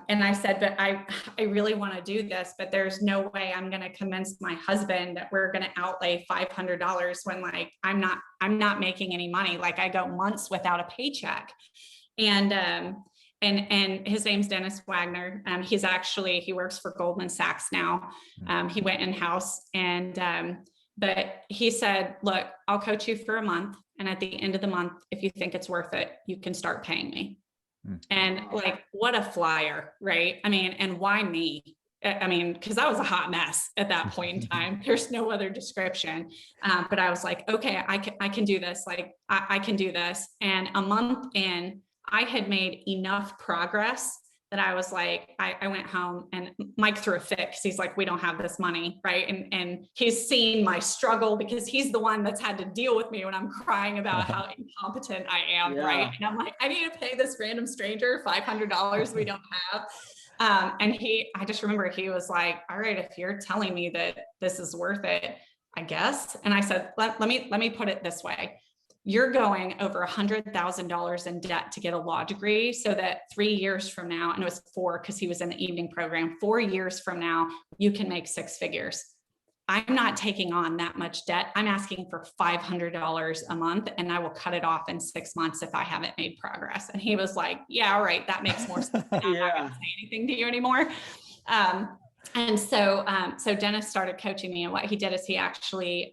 And I said, but I really want to do this, but there's no way I'm going to convince my husband that we're going to outlay $500 when like I'm not making any money. Like I go months without a paycheck. And his name's Dennis Wagner. He works for Goldman Sachs now. He went in-house but he said, look, I'll coach you for a month. And at the end of the month, if you think it's worth it, you can start paying me. And like, what a flyer, right? I mean, and why me? I mean, because I was a hot mess at that point in time. There's no other description. But I was like, okay, I can do this. Like, I can do this. And a month in, I had made enough progress that I was like, I went home and Mike threw a fit because he's like, we don't have this money, right? And he's seen my struggle because he's the one that's had to deal with me when I'm crying about how incompetent I am, right? And I'm like, I need to pay this random stranger $500 we don't have. I just remember he was like, all right, if you're telling me that this is worth it, I guess. And I said, let me put it this way. You're going over $100,000 in debt to get a law degree so that 3 years from now, and it was 4 because he was in the evening program, 4 years from now, you can make 6 figures. I'm not taking on that much debt. I'm asking for $500 a month and I will cut it off in 6 months if I haven't made progress. And he was like, yeah, all right, that makes more sense. I'm not going to say anything to you anymore. So Dennis started coaching me, and what he did is he actually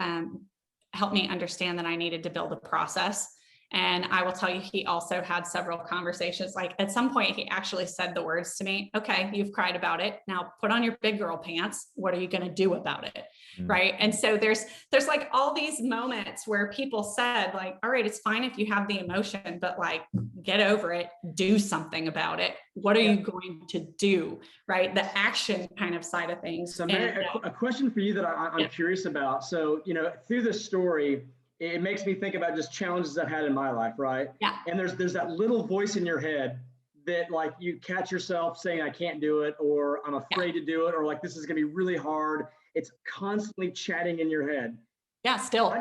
helped me understand that I needed to build a process. And I will tell you, he also had several conversations. Like at some point, he actually said the words to me, okay, you've cried about it. Now put on your big girl pants. What are you going to do about it? Right. And so there's like all these moments where people said like, all right, it's fine if you have the emotion, but like, get over it, do something about it. What are you going to do? Right. The action kind of side of things. So Mary, a question for you that I'm curious about. So, through this story, it makes me think about just challenges I've had in my life, right? Yeah. And there's that little voice in your head that like you catch yourself saying, I can't do it, or I'm afraid to do it, or like, this is going to be really hard. It's constantly chatting in your head. Yeah, still.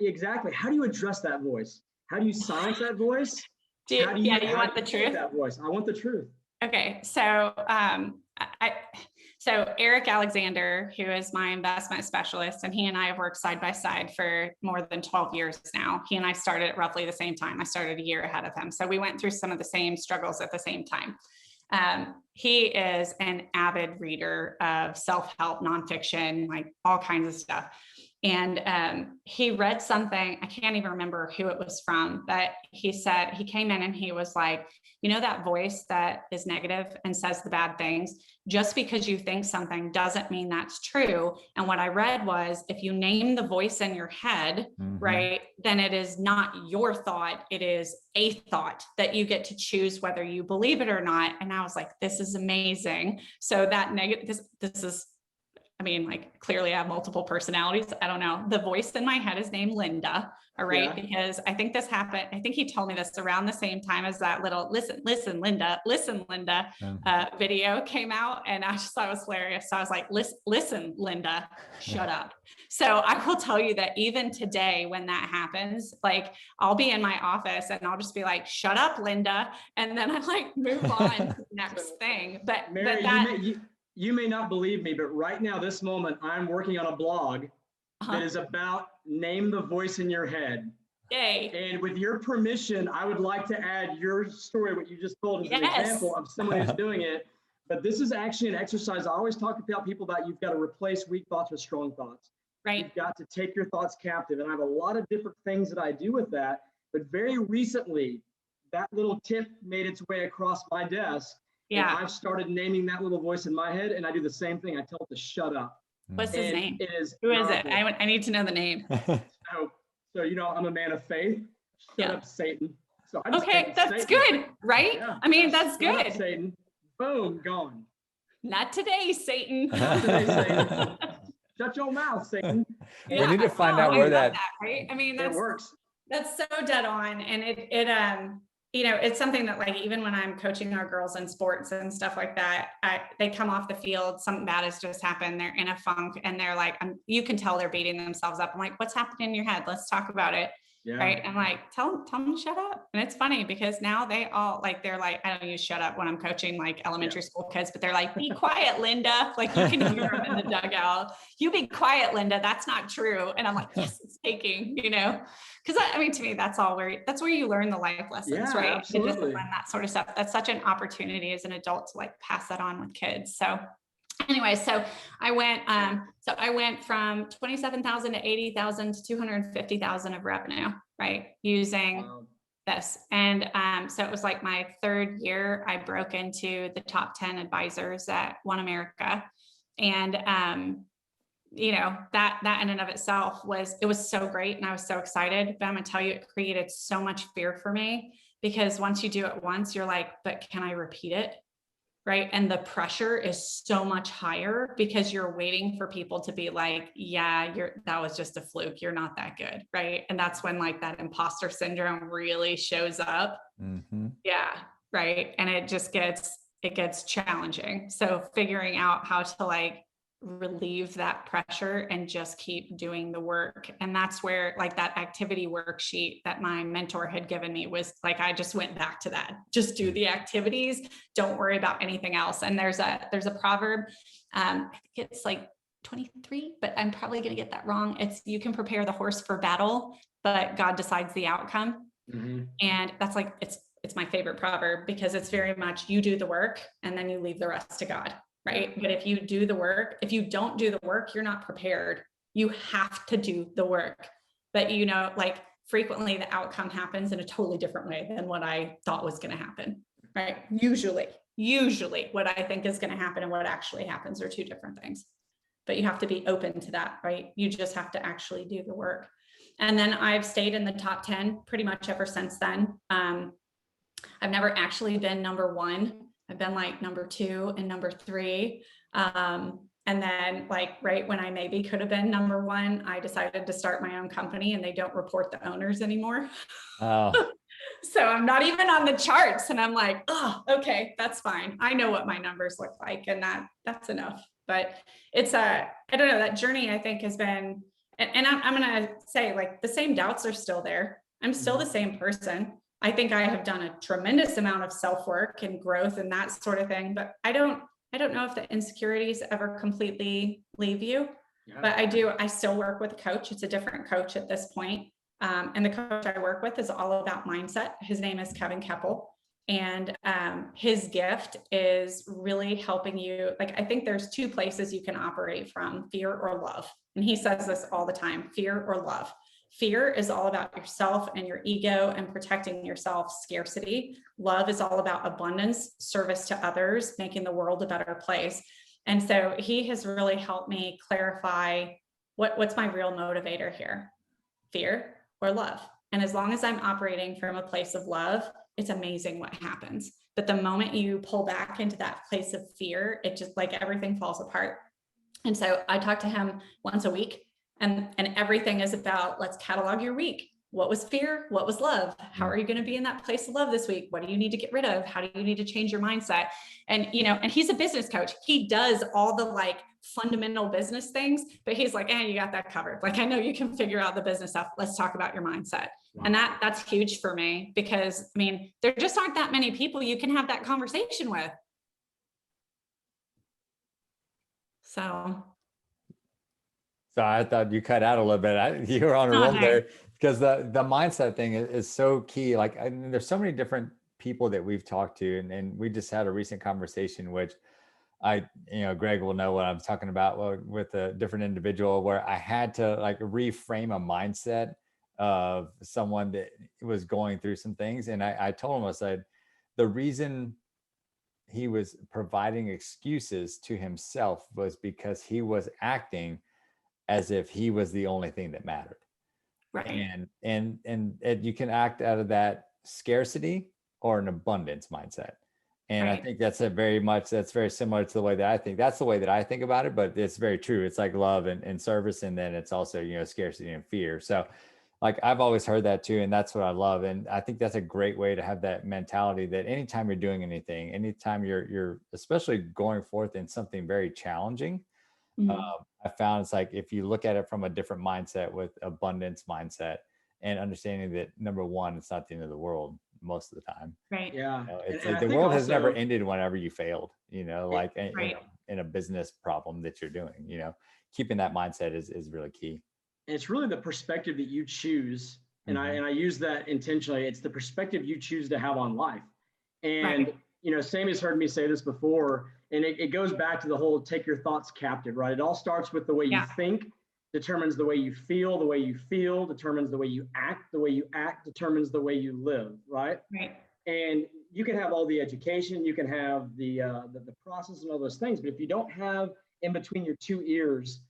Exactly. How do you address that voice? How do you silence that voice? You want the truth? That voice. I want the truth. Okay. So, So Eric Alexander, who is my investment specialist, and he and I have worked side by side for more than 12 years now. He and I started at roughly the same time. I started a year ahead of him. So we went through some of the same struggles at the same time. He is an avid reader of self-help, nonfiction, like all kinds of stuff. And he read something, I can't even remember who it was from, but he said, he came in and he was like, that voice that is negative and says the bad things, just because you think something doesn't mean that's true. And what I read was, if you name the voice in your head, right, then it is not your thought, it is a thought that you get to choose whether you believe it or not. And I was like, this is amazing. So that negative, this is, like clearly I have multiple personalities. I don't know. The voice in my head is named Linda. All right. Yeah. Because I think this happened. I think he told me this around the same time as that little listen, Linda video came out. And I just thought it was hilarious. So I was like, listen, Linda, shut up. So I will tell you that even today, when that happens, like I'll be in my office and I'll just be like, shut up, Linda. And then I like move on to the next thing. But Mary, you may not believe me, but right now, this moment, I'm working on a blog that is about name the voice in your head. Yay. And with your permission, I would like to add your story, what you just told, as an example of someone who's doing it. But this is actually an exercise I always talk about people about. You've got to replace weak thoughts with strong thoughts. Right. You've got to take your thoughts captive. And I have a lot of different things that I do with that. But very recently, that little tip made its way across my desk. Yeah. And I've started naming that little voice in my head, and I do the same thing. I tell it to shut up. What's his name? Who is it? I need to know the name. So I'm a man of faith. Shut up, Satan. So okay, that's Satan. Good, right? Yeah. That's good. Up, Satan. Boom, gone. Not today, Satan. Not today, Satan. Shut your mouth, Satan. We need to find out where that right? That works. That's so dead on, and it's something that like, even when I'm coaching our girls in sports and stuff like that, they come off the field, something bad has just happened. They're in a funk and they're like, you can tell they're beating themselves up. I'm like, what's happening in your head? Let's talk about it. Yeah. Right. I'm like, tell them to shut up. And it's funny because now they all like, they're like, I don't use shut up when I'm coaching like elementary school kids, but they're like, be quiet, Linda. Like you can hear them in the dugout. You be quiet, Linda. That's not true. And I'm like, yes, it's taking, because I mean, to me, that's where you learn the life lessons, Yeah, right? absolutely. The discipline, that sort of stuff. That's such an opportunity as an adult to like pass that on with kids. So anyway, so I went from 27,000 to 80,000 to 250,000 of revenue, right? Using this. And so it was like my third year, I broke into the top 10 advisors at One America. And that in and of itself was so great. And I was so excited, but I'm gonna tell you, it created so much fear for me, because once you do it once, you're like, but can I repeat it? Right. And the pressure is so much higher because you're waiting for people to be like, yeah, that was just a fluke. You're not that good. Right. And that's when like that imposter syndrome really shows up. Mm-hmm. Yeah. Right. And it gets challenging. So figuring out how to like relieve that pressure and just keep doing the work. And that's where like that activity worksheet that my mentor had given me was like, I just went back to that, just do the activities, don't worry about anything else. And there's a proverb, I think it's like 23, but I'm probably going to get that wrong. It's, you can prepare the horse for battle, but God decides the outcome. Mm-hmm. And that's like, it's my favorite proverb, because it's very much, you do the work and then you leave the rest to God. Right. But if you do the work, if you don't do the work, you're not prepared. You have to do the work. But, like frequently the outcome happens in a totally different way than what I thought was going to happen. Right. Usually what I think is going to happen and what actually happens are two different things. But you have to be open to that. Right. You just have to actually do the work. And then I've stayed in the top 10 pretty much ever since then. I've never actually been number one. I've been like number 2 and number 3. And then like right when I maybe could have been number 1, I decided to start my own company, and they don't report the owners anymore. Oh. So I'm not even on the charts, and I'm like, oh, okay, that's fine. I know what my numbers look like, and that's enough. But it's I don't know, that journey I think has been, and I'm going to say like the same doubts are still there. I'm still the same person. I think I have done a tremendous amount of self-work and growth and that sort of thing, but I don't know if the insecurities ever completely leave you, but I still work with a coach. It's a different coach at this point. And the coach I work with is all about mindset. His name is Kevin Keppel. And his gift is really helping you. Like, I think there's 2 places you can operate from: fear or love. And he says this all the time: fear or love. Fear is all about yourself and your ego and protecting yourself, scarcity. Love is all about abundance, service to others, making the world a better place. And so he has really helped me clarify what's my real motivator here: fear or love. And as long as I'm operating from a place of love, it's amazing what happens. But the moment you pull back into that place of fear, it just like everything falls apart. And so I talk to him once a week. And everything is about, let's catalog your week. What was fear? What was love? How are you going to be in that place of love this week? What do you need to get rid of? How do you need to change your mindset? And, and he's a business coach. He does all the like fundamental business things, but he's like, you got that covered. Like, I know you can figure out the business stuff. Let's talk about your mindset. Wow. And that's huge for me, because I mean, there just aren't that many people you can have that conversation with. So I thought you cut out a little bit. You were on a roll there, because the mindset thing is so key. Like, I mean, there's so many different people that we've talked to, and we just had a recent conversation, which Greg will know what I'm talking about, with a different individual, where I had to like reframe a mindset of someone that was going through some things. And I told him, I said, the reason he was providing excuses to himself was because he was acting as if he was the only thing that mattered. Right. And you can act out of that scarcity or an abundance mindset. And right. I think that's very similar to the way that I think. That's the way that I think about it, but it's very true. It's like love and service. And then it's also, scarcity and fear. So like I've always heard that too. And that's what I love. And I think that's a great way to have that mentality that anytime you're doing anything, anytime you're especially going forth in something very challenging, I found it's like, if you look at it from a different mindset with abundance mindset and understanding that, number one, it's not the end of the world most of the time. Right. Yeah. You know, it's And I the think world has also, never ended whenever you failed, like Right. in a business problem that you're doing, keeping that mindset is really key. it's really the perspective that you choose. And I use that intentionally. It's the perspective you choose to have on life. And, Right. Sammy's heard me say this before, and it goes back to the whole take your thoughts captive, right? It all starts with the way you think, determines the way you feel determines the way you act determines the way you live, right? Right. And you can have all the education, you can have the process and all those things, but if you don't have in between your two ears,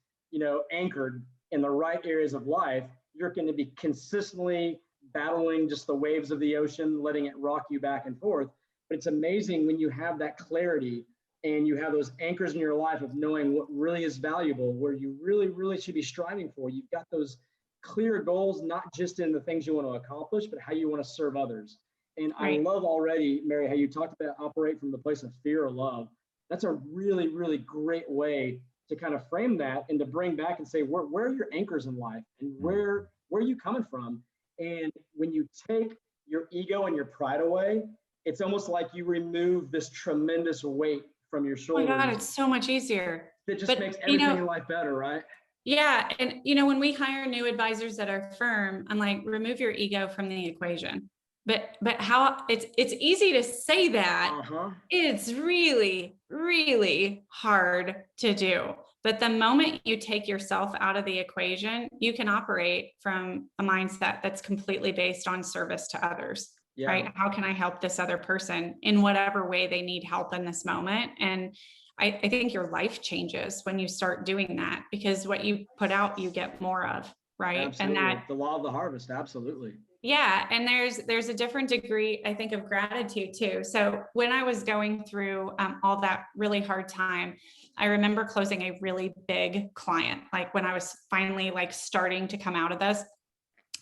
anchored in the right areas of life, you're going to be consistently battling just the waves of the ocean, letting it rock you back and forth. But it's amazing when you have that clarity and you have those anchors in your life of knowing what really is valuable, where you really, really should be striving for. You've got those clear goals, not just in the things you want to accomplish, but how you want to serve others. And I love already, Mary, how you talked about operate from the place of fear or love. That's a really, really great way to kind of frame that and to bring back and say, where are your anchors in life and where are you coming from? And when you take your ego and your pride away, it's almost like you remove this tremendous weight from your shoulders. Oh my God, it's so much easier. That just makes everything in life better, right? Yeah. And, when we hire new advisors at our firm, I'm like, remove your ego from the equation. But how it's easy to say that. It's really, really hard to do. But the moment you take yourself out of the equation, you can operate from a mindset that's completely based on service to others, right? How can I help this other person in whatever way they need help in this moment? And I think your life changes when you start doing that, because what you put out, you get more of, right? Absolutely. And that the law of the harvest. Absolutely. Yeah. And there's a different degree, I think, of gratitude too. So when I was going through all that really hard time, I remember closing a really big client, like when I was finally starting to come out of this,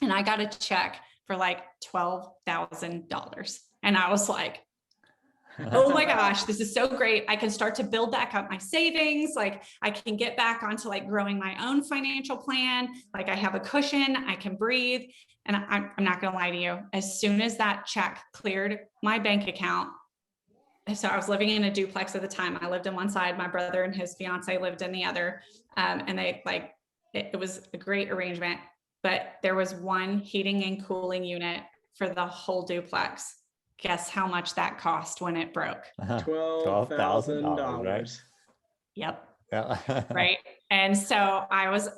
and I got a check for $12,000. And I was like, oh my gosh, this is so great. I can start to build back up my savings. I can get back onto growing my own financial plan. I have a cushion, I can breathe. And I'm not going to lie to you. As soon as that check cleared my bank account, so I was living in a duplex at the time. I lived in one side, my brother and his fiance lived in the other. And they it was a great arrangement, but there was one heating and cooling unit for the whole duplex. Guess how much that cost when it broke? $12,000. Right? Yep. Yeah. Right. And so I was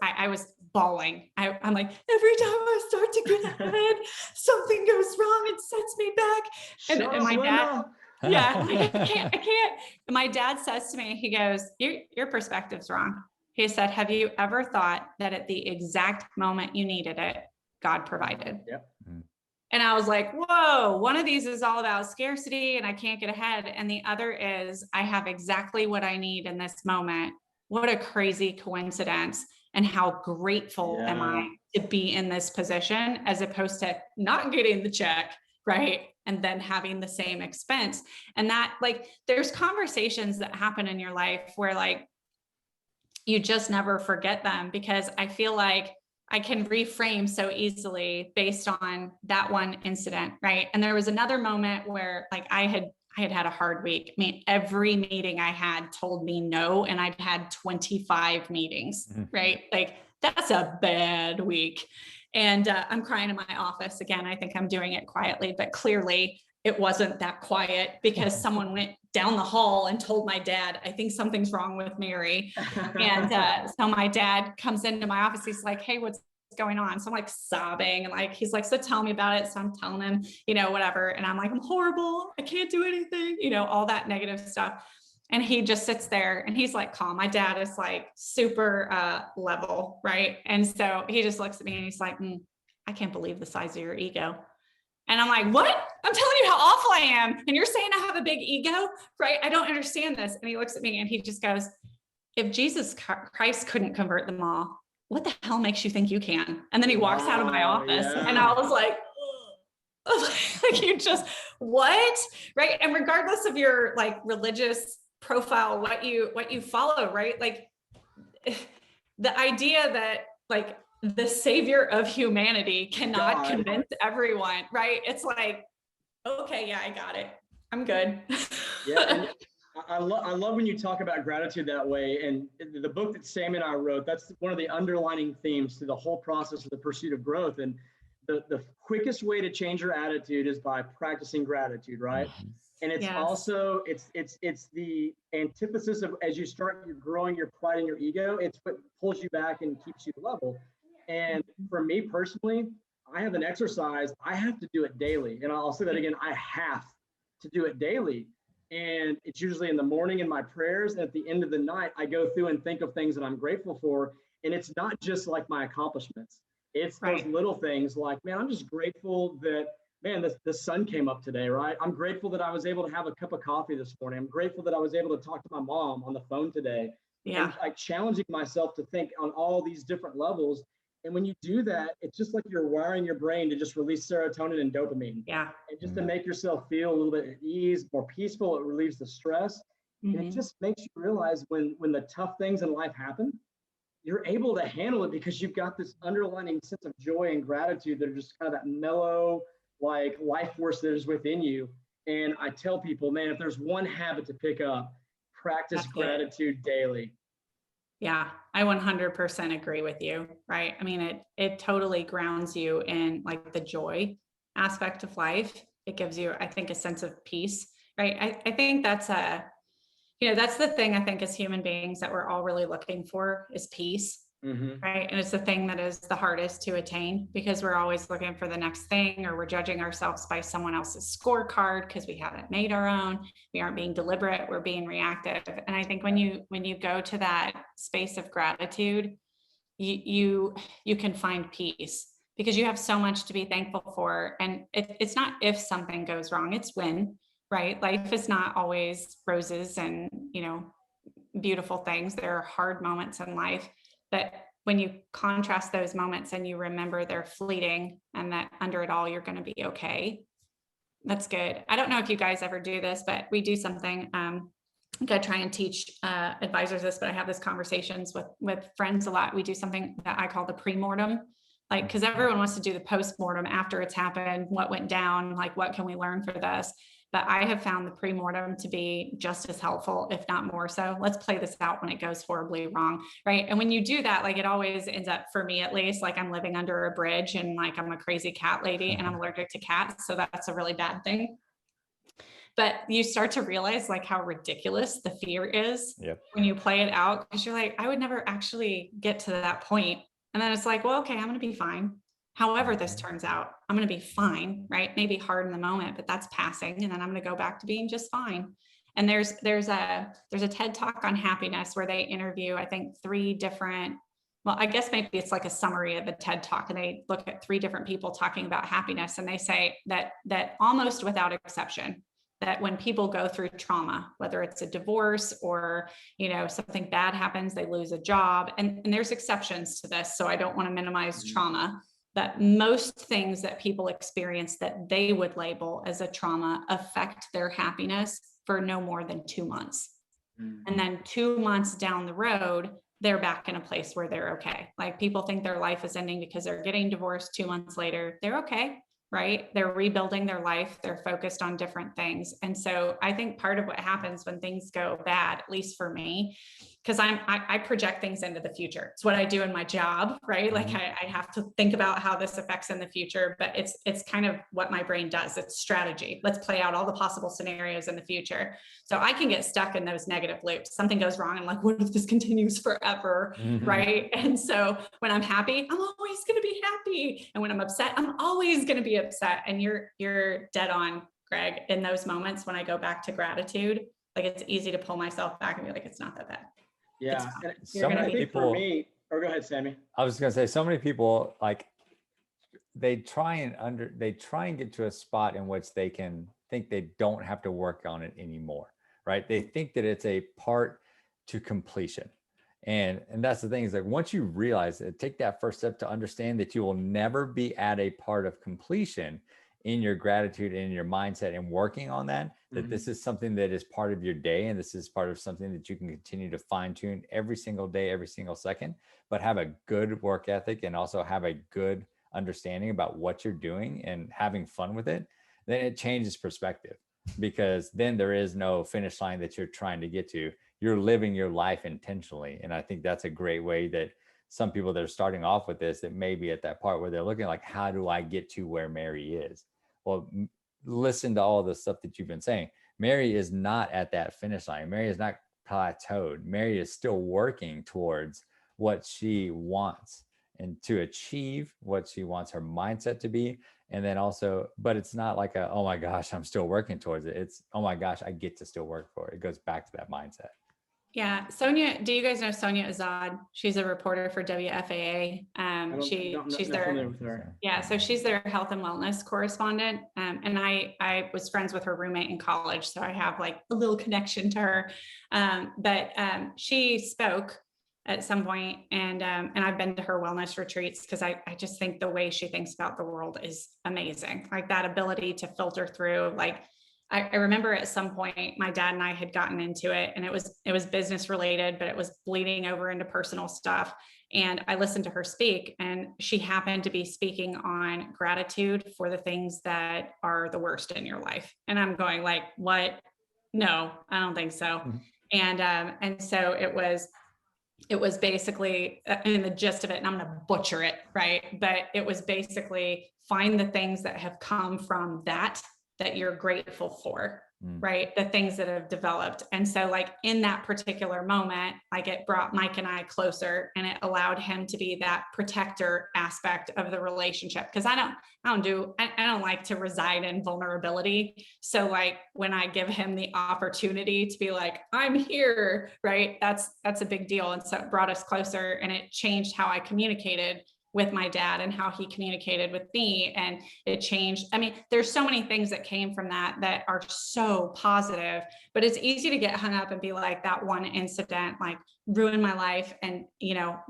bawling. I'm like, every time I start to get ahead, something goes wrong and sets me back. And my dad, I can't. And my dad says to me, he goes, your perspective's wrong. He said, have you ever thought that at the exact moment you needed it, God provided? Yep. And I was like, whoa, one of these is all about scarcity and I can't get ahead. And the other is I have exactly what I need in this moment. What a crazy coincidence. And how grateful am I to be in this position as opposed to not getting the check, right? And then having the same expense. And that there's conversations that happen in your life where you just never forget them, because I feel like I can reframe so easily based on that one incident, right? And there was another moment where I had a hard week. I mean, every meeting I had told me no, and I'd had 25 meetings, right? That's a bad week. And I'm crying in my office. Again, I think I'm doing it quietly, but clearly it wasn't that quiet because someone went down the hall and told my dad, I think something's wrong with Mary. And so my dad comes into my office. He's like, hey, what's going on? So I'm sobbing and he's like, so tell me about it. So I'm telling him, whatever. And I'm like, I'm horrible. I can't do anything, all that negative stuff. And he just sits there and he's calm. My dad is super level. Right. And so he just looks at me and he's like, I can't believe the size of your ego. And I'm like, what? I'm telling you how awful I am. And you're saying I have a big ego, right? I don't understand this. And he looks at me and he just goes, if Jesus Christ couldn't convert them all, what the hell makes you think you can? And then he walks out of my office and Yeah. I was like, like you just, what? Right. And regardless of your like religious profile, what you follow, right? Like the idea that like the savior of humanity cannot convince everyone, right? It's like, okay, yeah, I got it. I'm good. Yeah, and I love when you talk about gratitude that way. And the book that Sammy and I wrote, that's one of the underlining themes to the whole process of the pursuit of growth. And the quickest way to change your attitude is by practicing gratitude, right? And it's also it's the antithesis of, as you start growing your pride and your ego, it's what pulls you back and keeps you level. And for me personally, I have an exercise. I have to do it daily, and I'll say that again. I have to do it daily, and it's usually in the morning in my prayers, and at the end of the night, I go through and think of things that I'm grateful for. And it's not just like my accomplishments. It's those little things like, man, I'm just grateful that, man, the sun came up today, right? I'm grateful that I was able to have a cup of coffee this morning. I'm grateful that I was able to talk to my mom on the phone today. Yeah. And like challenging myself to think on all these different levels. And when you do that, it's just like you're wiring your brain to just release serotonin and dopamine. Yeah. And just to make yourself feel a little bit at ease, more peaceful, it relieves the stress. And it just makes you realize when the tough things in life happen, you're able to handle it because you've got this underlying sense of joy and gratitude that are just kind of that mellow, like life force that is within you. And I tell people, man, if there's one habit to pick up, practice gratitude daily. Yeah, I 100% agree with you, right? I mean, it totally grounds you in like the joy aspect of life. It gives you, I think, a sense of peace, right? I think that's that's the thing I think as human beings that we're all really looking for is peace. Right. And it's the thing that is the hardest to attain because we're always looking for the next thing, or we're judging ourselves by someone else's scorecard because we haven't made our own. We aren't being deliberate. We're being reactive. And I think when you go to that space of gratitude, you can find peace because you have so much to be thankful for. And it's not if something goes wrong, it's when, right? Life is not always roses and, beautiful things. There are hard moments in life. But when you contrast those moments and you remember they're fleeting and that under it all, you're going to be okay. That's good. I don't know if you guys ever do this, but we do something. I try and teach advisors this, but I have these conversations with friends a lot. We do something that I call the pre-mortem, like, because everyone wants to do the post-mortem after it's happened, what went down, like, what can we learn for this? But I have found the pre-mortem to be just as helpful, if not more so. Let's play this out when it goes horribly wrong, right? And when you do that, like it always ends up, for me at least, like I'm living under a bridge and like I'm a crazy cat lady and I'm allergic to cats. So that's a really bad thing. But you start to realize like how ridiculous the fear is when you play it out, because you're like, I would never actually get to that point. And then it's like, well, okay, I'm going to be fine. However this turns out, I'm going to be fine, right? Maybe hard in the moment, but that's passing. And then I'm going to go back to being just fine. And there's a TED Talk on happiness where they interview, I think, 3 different, well, I guess maybe it's like a summary of a TED Talk, and they look at 3 different people talking about happiness. And they say that almost without exception, that when people go through trauma, whether it's a divorce or, something bad happens, they lose a job, and there's exceptions to this. So I don't want to minimize trauma. That most things that people experience that they would label as a trauma affect their happiness for no more than 2 months. And then 2 months down the road, they're back in a place where they're okay. Like people think their life is ending because they're getting divorced. 2 months later, they're okay, right? They're rebuilding their life. They're focused on different things. And so I think part of what happens when things go bad, at least for me, because I project things into the future. It's what I do in my job, right? Like I have to think about how this affects in the future, but it's kind of what my brain does. It's strategy. Let's play out all the possible scenarios in the future. So I can get stuck in those negative loops. Something goes wrong. I'm like, what if this continues forever? Right. And so when I'm happy, I'm always going to be happy. And when I'm upset, I'm always going to be upset. And you're dead on, Greg, in those moments when I go back to gratitude. Like it's easy to pull myself back and be like, it's not that bad. Yeah. So many people, for me, or go ahead, Sammy. I was going to say, so many people, like they try and get to a spot in which they can think they don't have to work on it anymore, right? They think that it's a part to completion. And that's the thing, is like, once you realize it, take that first step to understand that you will never be at a part of completion in your gratitude and in your mindset, and working on that, that this is something that is part of your day, and this is part of something that you can continue to fine tune every single day, every single second, but have a good work ethic and also have a good understanding about what you're doing and having fun with it, then it changes perspective, because then there is no finish line that you're trying to get to. You're living your life intentionally. And I think that's a great way that some people that are starting off with this, that may be at that part where they're looking like, how do I get to where Mary is? Well, listen to all the stuff that you've been saying. Mary is not at that finish line. Mary is not plateaued. Mary is still working towards what she wants and to achieve what she wants her mindset to be. And then also, but it's not like a, oh my gosh, I'm still working towards it. It's, oh my gosh, I get to still work for it. It goes back to that mindset. Yeah. Sonia, do you guys know Sonia Azad? She's a reporter for WFAA. She's their, yeah, so she's their health and wellness correspondent. And I was friends with her roommate in college, so I have like a little connection to her. But she spoke at some point, and I've been to her wellness retreats, because I just think the way she thinks about the world is amazing. Like that ability to filter through, like, I remember at some point my dad and I had gotten into it, and it was business related, but it was bleeding over into personal stuff. And I listened to her speak, and she happened to be speaking on gratitude for the things that are the worst in your life. And I'm going like, what? No, I don't think so. And so it was basically, in the gist of it, and I'm going to butcher it, right? But it was basically, find the things that have come from that you're grateful for, right? The things that have developed. And so like in that particular moment, like it brought Mike and I closer, and it allowed him to be that protector aspect of the relationship. Cause I don't like to reside in vulnerability. So like when I give him the opportunity to be like, I'm here, right? That's a big deal. And so it brought us closer, and it changed how I communicated with my dad and how he communicated with me. And it changed. I mean, there's so many things that came from that are so positive, but it's easy to get hung up and be like, that one incident like ruined my life. And,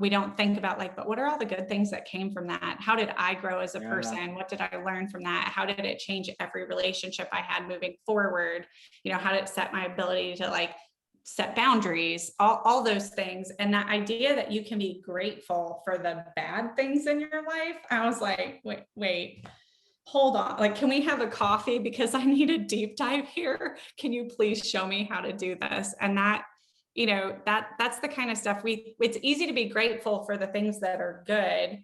we don't think about like, but what are all the good things that came from that? How did I grow as a person? What did I learn from that? How did it change every relationship I had moving forward? How did it set my ability to like set boundaries, all those things. And that idea that you can be grateful for the bad things in your life. I was like, wait, hold on. Like, can we have a coffee? Because I need a deep dive here. Can you please show me how to do this? And that, that's the kind of stuff it's easy to be grateful for the things that are good.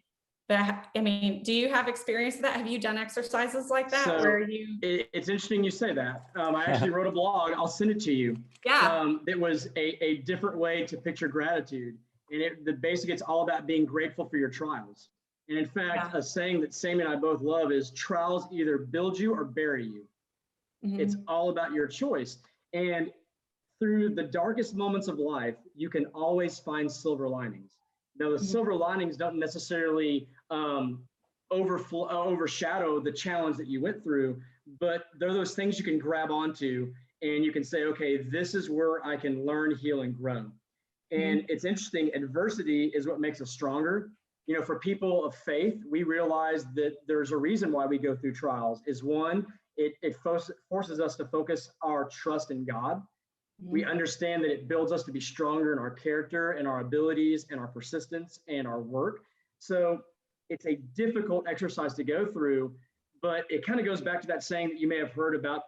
But I mean, do you have experience with that? Have you done exercises like that? So where you? It's interesting you say that. I actually wrote a blog. I'll send it to you. Yeah. It was a different way to picture gratitude. And the basic, it's all about being grateful for your trials. And in fact, a saying that Sammy and I both love is, trials either build you or bury you. It's all about your choice. And through the darkest moments of life, you can always find silver linings. Now, the silver linings don't necessarily overshadow the challenge that you went through, but they're those things you can grab onto, and you can say, okay, this is where I can learn, heal, and grow. And it's interesting, adversity is what makes us stronger. For people of faith, we realize that there's a reason why we go through trials. Is one, it forces us to focus our trust in God. We understand that it builds us to be stronger in our character and our abilities and our persistence and our work. So it's a difficult exercise to go through, but it kind of goes back to that saying that you may have heard about,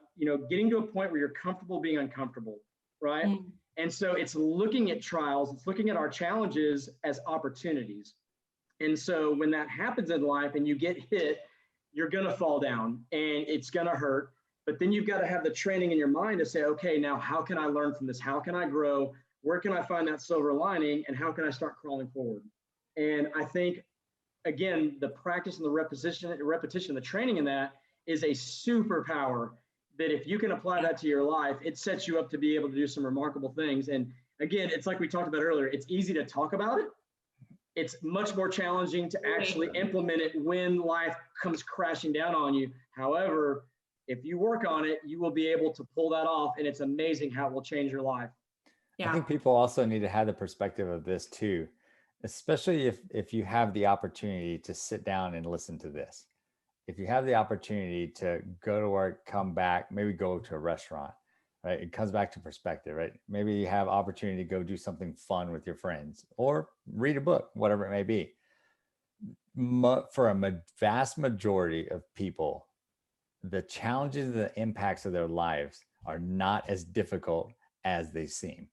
getting to a point where you're comfortable being uncomfortable, right? And so it's looking at trials, it's looking at our challenges as opportunities. And so when that happens in life and you get hit, you're going to fall down and it's going to hurt. But then you've got to have the training in your mind to say, okay, now how can I learn from this? How can I grow? Where can I find that silver lining? And how can I start crawling forward? And I think, again, the practice and the repetition, the training in that is a superpower that if you can apply that to your life, it sets you up to be able to do some remarkable things. And again, it's like we talked about earlier, it's easy to talk about it. It's much more challenging to actually implement it when life comes crashing down on you. However, if you work on it, you will be able to pull that off. And it's amazing how it will change your life. Yeah. I think people also need to have the perspective of this too, especially if you have the opportunity to sit down and listen to this. If you have the opportunity to go to work, come back, maybe go to a restaurant, right? It comes back to perspective, right? Maybe you have opportunity to go do something fun with your friends or read a book, whatever it may be. For a vast majority of people, the challenges and the impacts of their lives are not as difficult as they seem.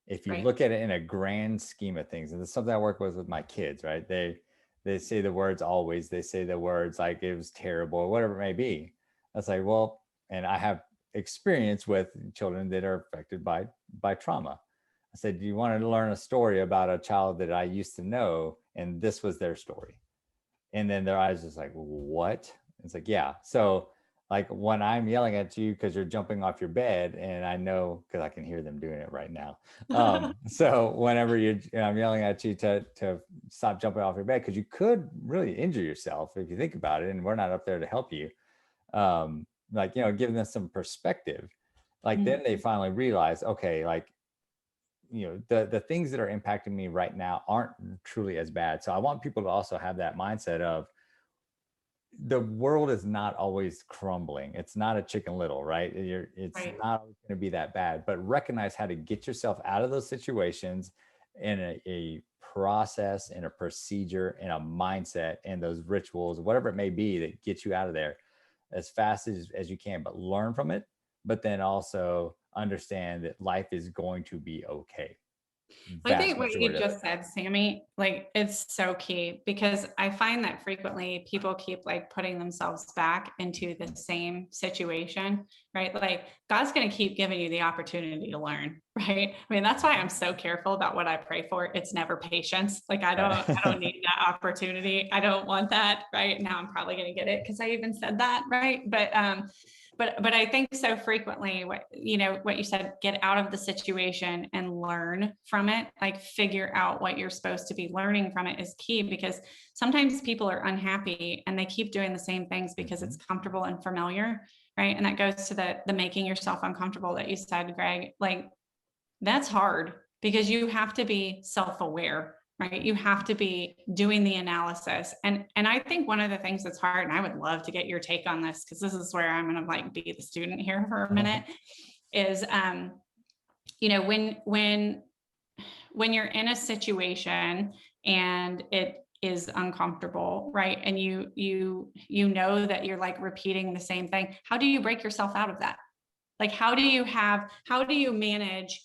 If you Right. look at it in a grand scheme of things, and it's something I work with my kids, right? They say the words always, they say the words like it was terrible or whatever it may be. I was like, well, and I have experience with children that are affected by trauma. I said, do you want to learn a story about a child that I used to know? And this was their story. And then their eyes just like, what? It's like, yeah. So like when I'm yelling at you because you're jumping off your bed, and I know because I can hear them doing it right now. So whenever I'm yelling at you to stop jumping off your bed, because you could really injure yourself if you think about it, and we're not up there to help you. Like, giving them some perspective, like then they finally realize, okay, like, the things that are impacting me right now aren't truly as bad. So I want people to also have that mindset of the world is not always crumbling. It's not a Chicken Little, right? It's Right. not always going to be that bad, but recognize how to get yourself out of those situations in a process and a procedure and a mindset and those rituals, whatever it may be, that get you out of there as fast as you can, but learn from it. But then also understand that life is going to be okay. I think what you Majority of it. just said, Sammy, like it's so key, because I find that frequently people keep like putting themselves back into the same situation, right? Like God's going to keep giving you the opportunity to learn, right? I mean, that's why I'm so careful about what I pray for. It's never patience. Like I don't need that opportunity. I don't want that right now. I'm probably going to get it because I even said that, right? But I think so frequently what you said, get out of the situation and learn from it, like figure out what you're supposed to be learning from it is key, because sometimes people are unhappy and they keep doing the same things because it's comfortable and familiar, right? And that goes to the making yourself uncomfortable that you said, Greg. Like that's hard because you have to be self-aware, right? You have to be doing the analysis. And I think one of the things that's hard, and I would love to get your take on this, because this is where I'm going to like be the student here for a minute, is, when you're in a situation and it is uncomfortable, right? And you know that you're like repeating the same thing. How do you break yourself out of that? Like, how do you manage,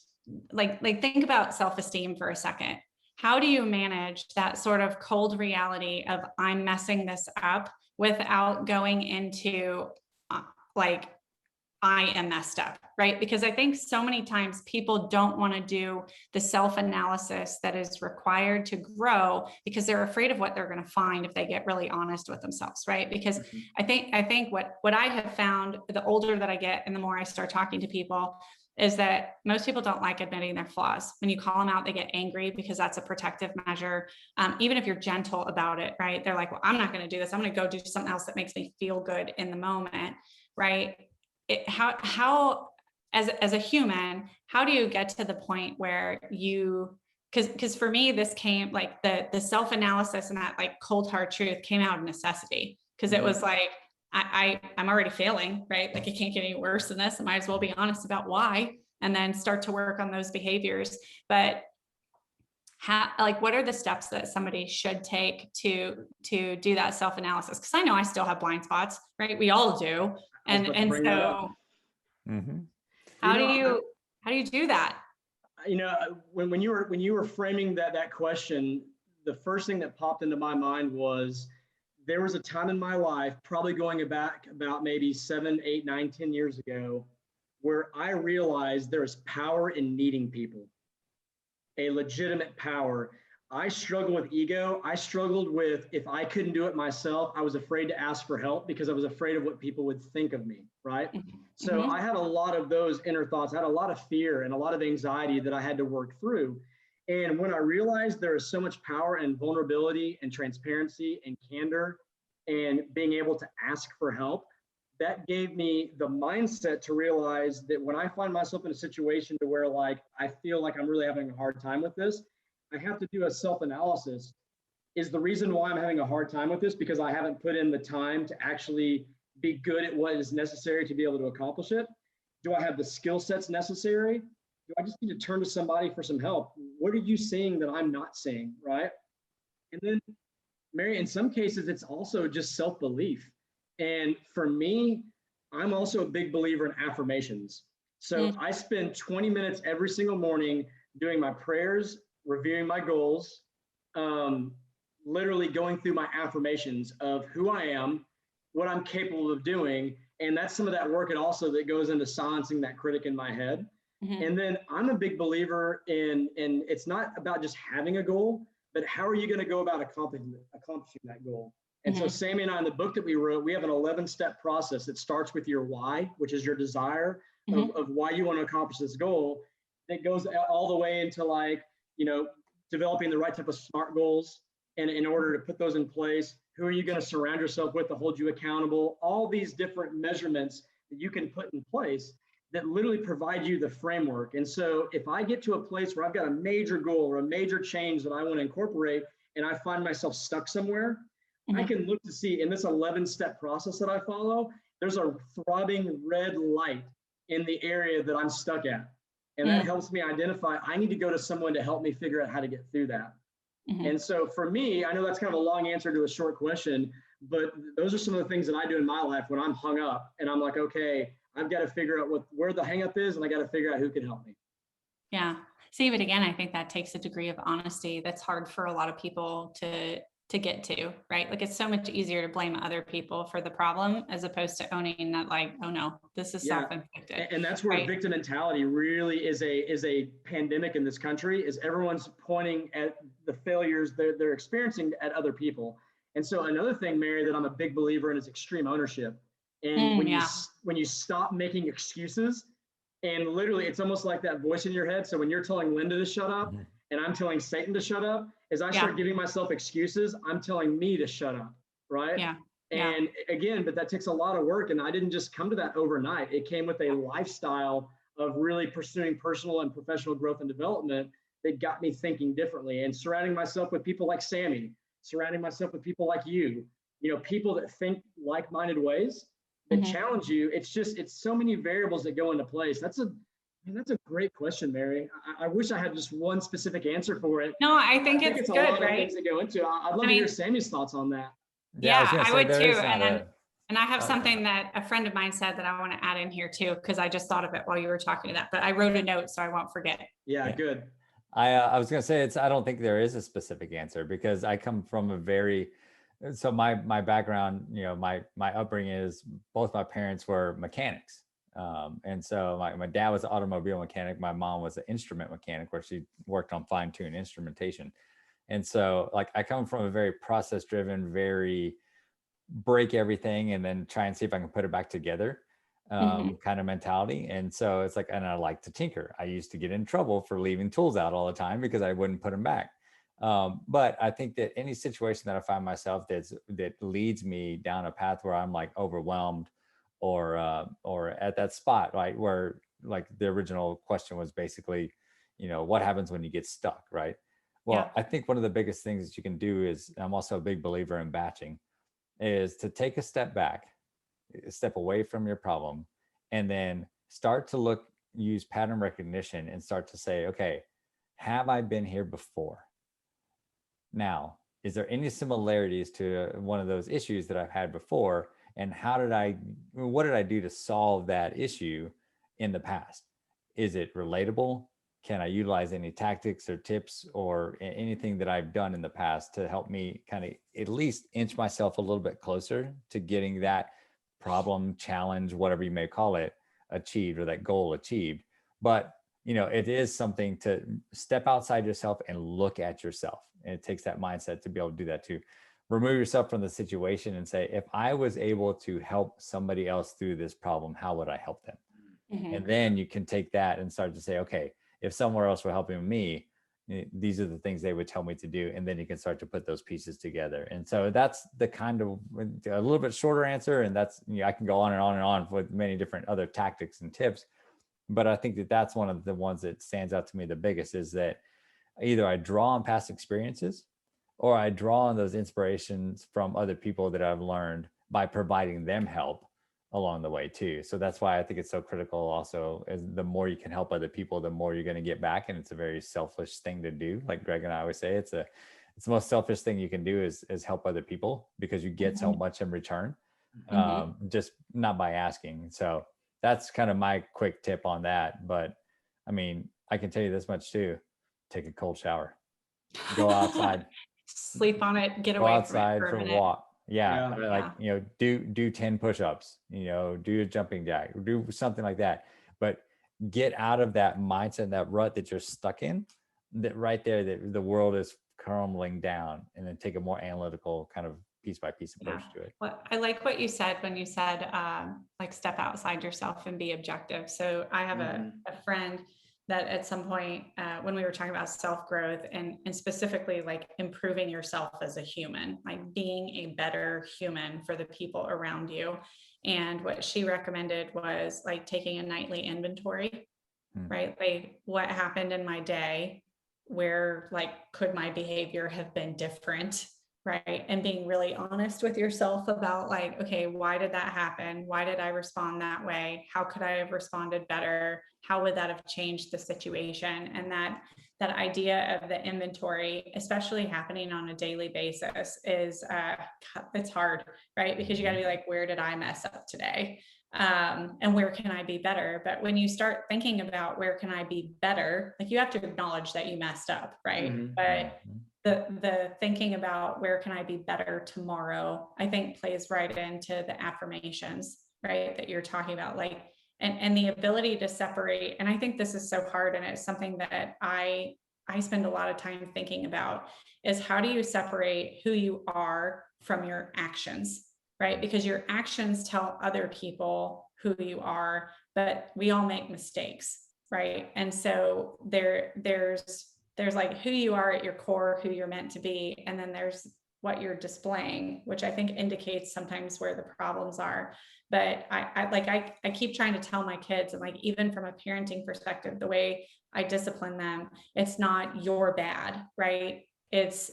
like think about self-esteem for a second. How do you manage that sort of cold reality of I'm messing this up without going into like I am messed up, right? Because I think so many times people don't want to do the self-analysis that is required to grow because they're afraid of what they're going to find if they get really honest with themselves, right? Because I think what I have found, the older that I get and the more I start talking to people, is that most people don't like admitting their flaws. When you call them out, they get angry because that's a protective measure. Even if you're gentle about it, right? They're like, well, I'm not going to do this. I'm going to go do something else that makes me feel good in the moment, right? How as a human, how do you get to the point where because for me, this came like the self-analysis and that like cold hard truth came out of necessity, because it was like, I'm already failing, right? Like it can't get any worse than this. I might as well be honest about why, and then start to work on those behaviors. But what are the steps that somebody should take to do that self-analysis? Because I know I still have blind spots, right? We all do. And so how do you do that? When you were framing that question, the first thing that popped into my mind was, there was a time in my life, probably going back about maybe 7, 8, 9, 10 years ago, where I realized there's power in needing people, a legitimate power. I struggled with ego. I struggled with, if I couldn't do it myself, I was afraid to ask for help because I was afraid of what people would think of me, right? So I had a lot of those inner thoughts. I had a lot of fear and a lot of anxiety that I had to work through. And when I realized there is so much power in vulnerability and transparency and candor and being able to ask for help, that gave me the mindset to realize that when I find myself in a situation to where like I feel like I'm really having a hard time with this, I have to do a self-analysis. Is the reason why I'm having a hard time with this because I haven't put in the time to actually be good at what is necessary to be able to accomplish it? Do I have the skill sets necessary? Do I just need to turn to somebody for some help? What are you seeing that I'm not seeing, right? And then, Mary, in some cases, it's also just self-belief. And for me, I'm also a big believer in affirmations. So I spend 20 minutes every single morning doing my prayers, reviewing my goals, literally going through my affirmations of who I am, what I'm capable of doing. And that's some of that work and also that goes into silencing that critic in my head. And then I'm a big believer in it's not about just having a goal, but how are you going to go about accomplishing that goal? And so Sammy and I, in the book that we wrote, we have an 11-step process that starts with your why, which is your desire of why you want to accomplish this goal. That goes all the way into like, developing the right type of SMART goals. And in order to put those in place, who are you going to surround yourself with to hold you accountable? All these different measurements that you can put in place that literally provide you the framework. And so if I get to a place where I've got a major goal or a major change that I want to incorporate and I find myself stuck somewhere, I can look to see in this 11-step process that I follow, there's a throbbing red light in the area that I'm stuck at. And that helps me identify, I need to go to someone to help me figure out how to get through that. And so for me, I know that's kind of a long answer to a short question, but those are some of the things that I do in my life when I'm hung up and I'm like, okay, I've got to figure out where the hang up is and I got to figure out who can help me. Yeah. See, but again, I think that takes a degree of honesty that's hard for a lot of people to get to, right? Like it's so much easier to blame other people for the problem as opposed to owning that, like, oh no, this is self-inflicted. And that's where victim mentality really is a pandemic in this country, is everyone's pointing at the failures they're experiencing at other people. And so another thing, Mary, that I'm a big believer in is extreme ownership. And when you stop making excuses, and literally it's almost like that voice in your head. So when you're telling Linda to shut up and I'm telling Satan to shut up, as I start giving myself excuses, I'm telling me to shut up, right? And again, but that takes a lot of work. And I didn't just come to that overnight. It came with a lifestyle of really pursuing personal and professional growth and development that got me thinking differently and surrounding myself with people like Sammy, surrounding myself with people like you, people that think like-minded ways, that challenge you. It's so many variables that go into place. That's a great question, Mary. I wish I had just one specific answer for it. No, I think it's a good, lot right? of things to go into. I'd love to hear Sammy's thoughts on that. Yeah, I would too. And I have something that a friend of mine said that I want to add in here too, because I just thought of it while you were talking to that, but I wrote a note so I won't forget. Yeah, good. I was going to say I don't think there is a specific answer because I come from my background, my upbringing is both my parents were mechanics. And so my dad was an automobile mechanic. My mom was an instrument mechanic where she worked on fine-tuned instrumentation. And so like I come from a very process driven, very break everything and then try and see if I can put it back together kind of mentality. And so it's like, and I like to tinker. I used to get in trouble for leaving tools out all the time because I wouldn't put them back. But I think that any situation that I find myself that leads me down a path where I'm like overwhelmed or at that spot, right, where like the original question was basically, what happens when you get stuck, right? Well, I think one of the biggest things that you can do is, I'm also a big believer in batching, is to take a step back, step away from your problem, and then start to use pattern recognition and start to say, okay, have I been here before? Now, is there any similarities to one of those issues that I've had before? And what did I do to solve that issue in the past? Is it relatable? Can I utilize any tactics or tips or anything that I've done in the past to help me kind of at least inch myself a little bit closer to getting that problem, challenge, whatever you may call it, achieved, or that goal achieved? But it is something to step outside yourself and look at yourself. And it takes that mindset to be able to do that, to remove yourself from the situation and say, if I was able to help somebody else through this problem, how would I help them? And then you can take that and start to say, okay, if somewhere else were helping me, these are the things they would tell me to do. And then you can start to put those pieces together. And so that's the kind of a little bit shorter answer. And that's, I can go on and on and on with many different other tactics and tips. But I think that that's one of the ones that stands out to me the biggest, is that either I draw on past experiences or I draw on those inspirations from other people that I've learned by providing them help along the way too. So that's why I think it's so critical also, is the more you can help other people, the more you're going to get back. And it's a very selfish thing to do. Like Greg and I always say, it's the most selfish thing you can do is help other people, because you get so much in return, just not by asking. So that's kind of my quick tip on that. But I mean, I can tell you this much too: take a cold shower, go outside, sleep on it, get go away outside from it for a minute. walk. Yeah. Yeah. Like, do 10 push-ups, do a jumping jack, do something like that, but get out of that mindset, that rut that you're stuck in, that right there, that the world is crumbling down, and then take a more analytical kind of piece by piece approach to it. Well, I like what you said when you said, like, step outside yourself and be objective. So I have a friend that at some point, when we were talking about self-growth and specifically like improving yourself as a human, like being a better human for the people around you. And what she recommended was like taking a nightly inventory, right? Like, what happened in my day? Where, like, could my behavior have been different? Right. And being really honest with yourself about, like, okay, why did that happen? Why did I respond that way? How could I have responded better? How would that have changed the situation? And that idea of the inventory, especially happening on a daily basis, is it's hard, right? Because you got to be like, where did I mess up today? And where can I be better? But when you start thinking about where can I be better, like, you have to acknowledge that you messed up, right? But the thinking about where can I be better tomorrow, I think plays right into the affirmations, right, that you're talking about, like, and the ability to separate. And I think this is so hard, and it's something that I spend a lot of time thinking about, is how do you separate who you are from your actions, right? Because your actions tell other people who you are, but we all make mistakes, right? And so there's like who you are at your core, who you're meant to be. And then there's what you're displaying, which I think indicates sometimes where the problems are. But I keep trying to tell my kids, and like, even from a parenting perspective, the way I discipline them, it's not your bad, right? It's,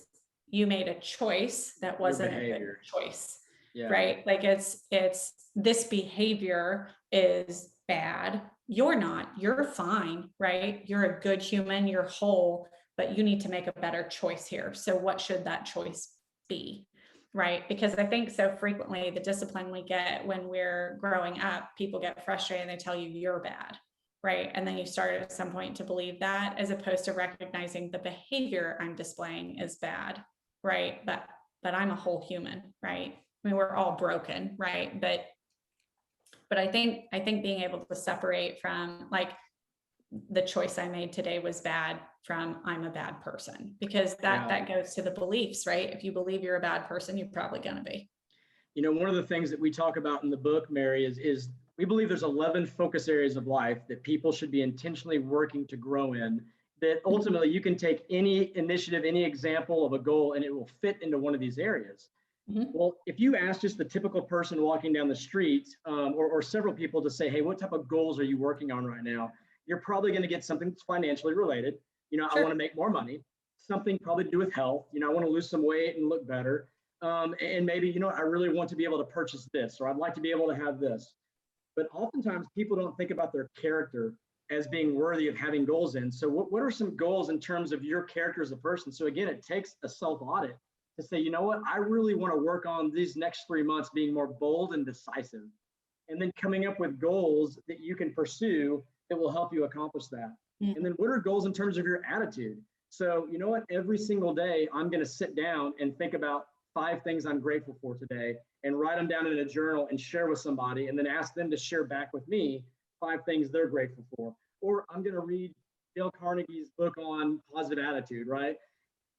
you made a choice that wasn't a good choice, right? Like, it's this behavior is bad. You're not, you're fine, right? You're a good human, you're whole, but you need to make a better choice here. So what should that choice be, right? Because I think so frequently the discipline we get when we're growing up, people get frustrated and they tell you you're bad, right? And then you start at some point to believe that, as opposed to recognizing the behavior I'm displaying is bad, right? But I'm a whole human, right? I mean, we're all broken, right? But I think being able to separate from, like, the choice I made today was bad from I'm a bad person, because that goes to the beliefs, right? If you believe you're a bad person, you're probably going to be. One of the things that we talk about in the book, Mary, is we believe there's 11 focus areas of life that people should be intentionally working to grow in, that ultimately you can take any initiative, any example of a goal, and it will fit into one of these areas. Well, if you ask just the typical person walking down the street, or several people, to say, hey, what type of goals are you working on right now? You're probably going to get something that's financially related. Sure. I want to make more money, something probably to do with health. I want to lose some weight and look better. And maybe, I really want to be able to purchase this, or I'd like to be able to have this. But oftentimes people don't think about their character as being worthy of having goals in. So what are some goals in terms of your character as a person? So again, it takes a self-audit to say, you know what, I really want to work on these next 3 months being more bold and decisive, and then coming up with goals that you can pursue that will help you accomplish that. And then what are goals in terms of your attitude? So, you know what, every single day I'm going to sit down and think about 5 things I'm grateful for today, and write them down in a journal and share with somebody, and then ask them to share back with me 5 things they're grateful for. Or I'm going to read Dale Carnegie's book on positive attitude, right?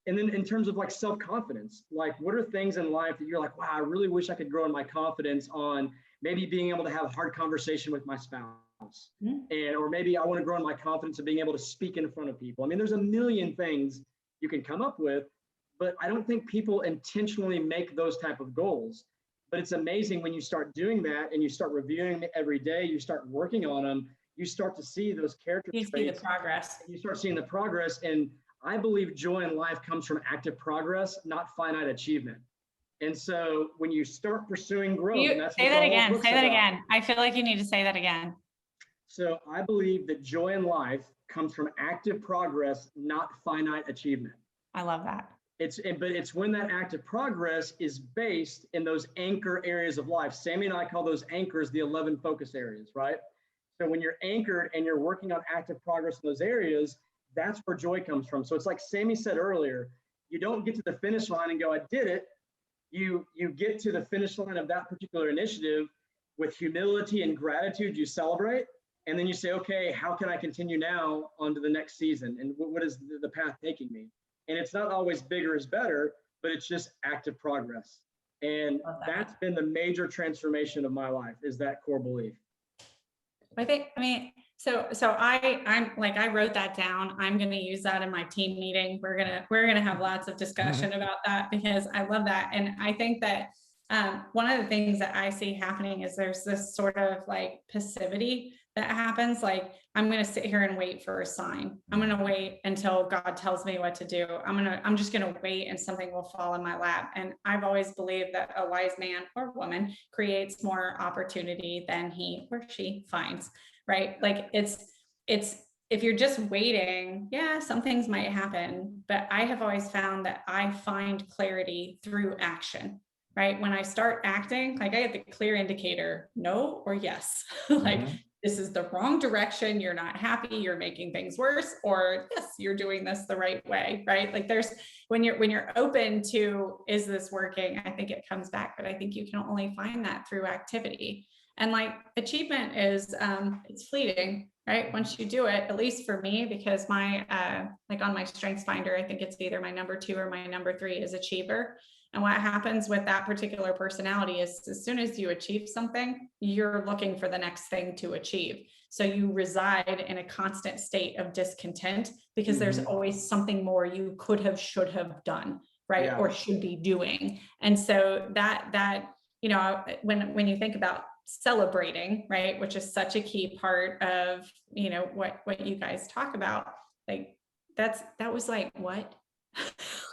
And then in terms of like self-confidence, like, what are things in life that you're like, wow, I really wish I could grow in my confidence on maybe being able to have a hard conversation with my spouse, And, or maybe I want to grow in my confidence of being able to speak in front of people. I mean, there's a million things you can come up with, but I don't think people intentionally make those type of goals. But it's amazing when you start doing that and you start reviewing it every day, you start working on them, you start to see those character traits. You see the progress. You start seeing the progress. And I believe joy in life comes from active progress, not finite achievement. And so when you start pursuing growth, and that's say that again, say that again. I feel like you need to say that again. So I believe that joy in life comes from active progress, not finite achievement. I love that. But it's when that active progress is based in those anchor areas of life. Sammy and I call those anchors the 11 focus areas, right? So when you're anchored and you're working on active progress in those areas, that's where joy comes from. So it's like Sammy said earlier, you don't get to the finish line and go, I did it. You get to the finish line of that particular initiative with humility and gratitude, you celebrate. And then you say, okay, how can I continue now on to the next season? And what is the path taking me? And it's not always bigger is better, but it's just active progress. And that's been the major transformation of my life, is that core belief. I'm like, I wrote that down. I'm going to use that in my team meeting. We're going to have lots of discussion about that, because I love that. And I think that one of the things that I see happening is there's this sort of like passivity that happens. Like, I'm going to sit here and wait for a sign. I'm going to wait until God tells me what to do. I'm just going to wait and something will fall in my lap. And I've always believed that a wise man or woman creates more opportunity than he or she finds, right? Like it's, if you're just waiting, yeah, some things might happen, but I have always found that I find clarity through action. Right? When I start acting, like I get the clear indicator, no or yes. Like, this is the wrong direction. You're not happy. You're making things worse, or yes, you're doing this the right way. Right? Like when you're open to, is this working? I think it comes back, but I think you can only find that through activity. And like achievement is, it's fleeting, right? Once you do it, at least for me, because my, like on my strengths finder, I think it's either my number 2 or my number 3 is achiever. And what happens with that particular personality is, as soon as you achieve something, you're looking for the next thing to achieve. So you reside in a constant state of discontent, because there's always something more you could have, should have done, right? Yeah. Or should be doing. And so that, you know, when you think about celebrating, right, which is such a key part of, you know, what you guys talk about, like that was like, what?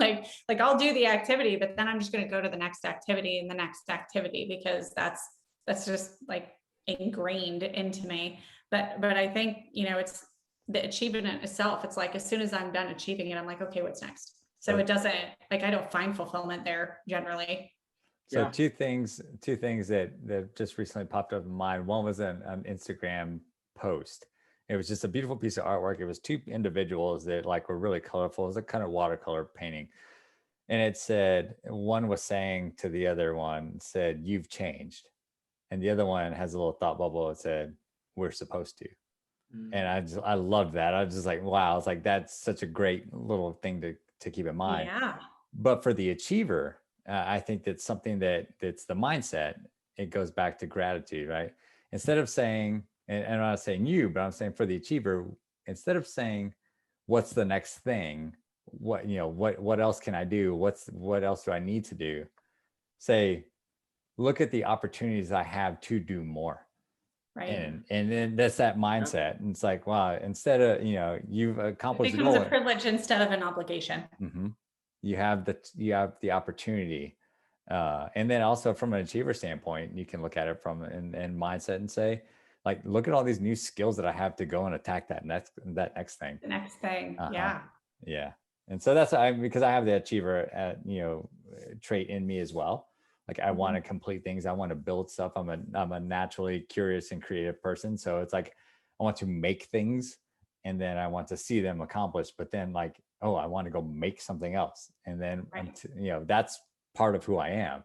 like I'll do the activity, but then I'm just going to go to the next activity and the next activity, because that's just like ingrained into me. But I think, you know, it's the achievement itself. It's like, as soon as I'm done achieving it, I'm like, okay, what's next? So it doesn't, like, I don't find fulfillment there generally. So yeah. two things that just recently popped up in mind. One was an Instagram post. It was just a beautiful piece of artwork. It was 2 individuals that like were really colorful. It was a kind of watercolor painting. And it said, one was saying to the other one, said, "You've changed." And the other one has a little thought bubble that said, "We're supposed to." And I loved that. I was just like, wow. I was like, that's such a great little thing to keep in mind. Yeah. But for the achiever, I think that's something that's the mindset. It goes back to gratitude, right? Instead of saying, and I'm not saying you, but I'm saying for the achiever, instead of saying, what's the next thing? What else can I do? What else do I need to do? Say, look at the opportunities I have to do more. Right. And then that's that mindset. And it's like, wow, instead of, you've accomplished it becomes a privilege instead of an obligation. Mm-hmm. You have the opportunity. And then also from an achiever standpoint, you can look at it from and mindset and say, like, look at all these new skills that I have to go and attack that next thing. The next thing. Yeah. Yeah. And so that's because I have the achiever trait in me as well. Like, I want to complete things. I want to build stuff. I'm a naturally curious and creative person. So it's like, I want to make things and then I want to see them accomplished, but then like, oh, I want to go make something else. And then, that's part of who I am.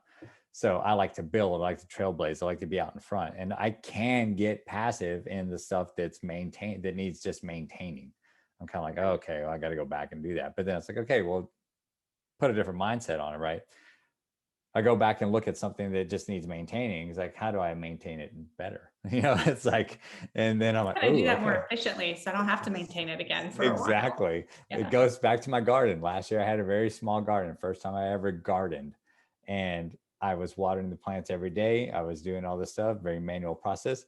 So I like to build, I like to trailblaze, I like to be out in front, and I can get passive in the stuff that needs just maintaining. I'm kind of like, oh, okay, well, I got to go back and do that. But then it's like, okay, well, put a different mindset on it, right? I go back and look at something that just needs maintaining. It's like, how do I maintain it better? It's like, and then I'm like, I oh, do that okay. more efficiently, so I don't have to maintain it again for a while. Exactly. Yeah. It goes back to my garden. Last year I had a very small garden, first time I ever gardened, and I was watering the plants every day. I was doing all this stuff, very manual process.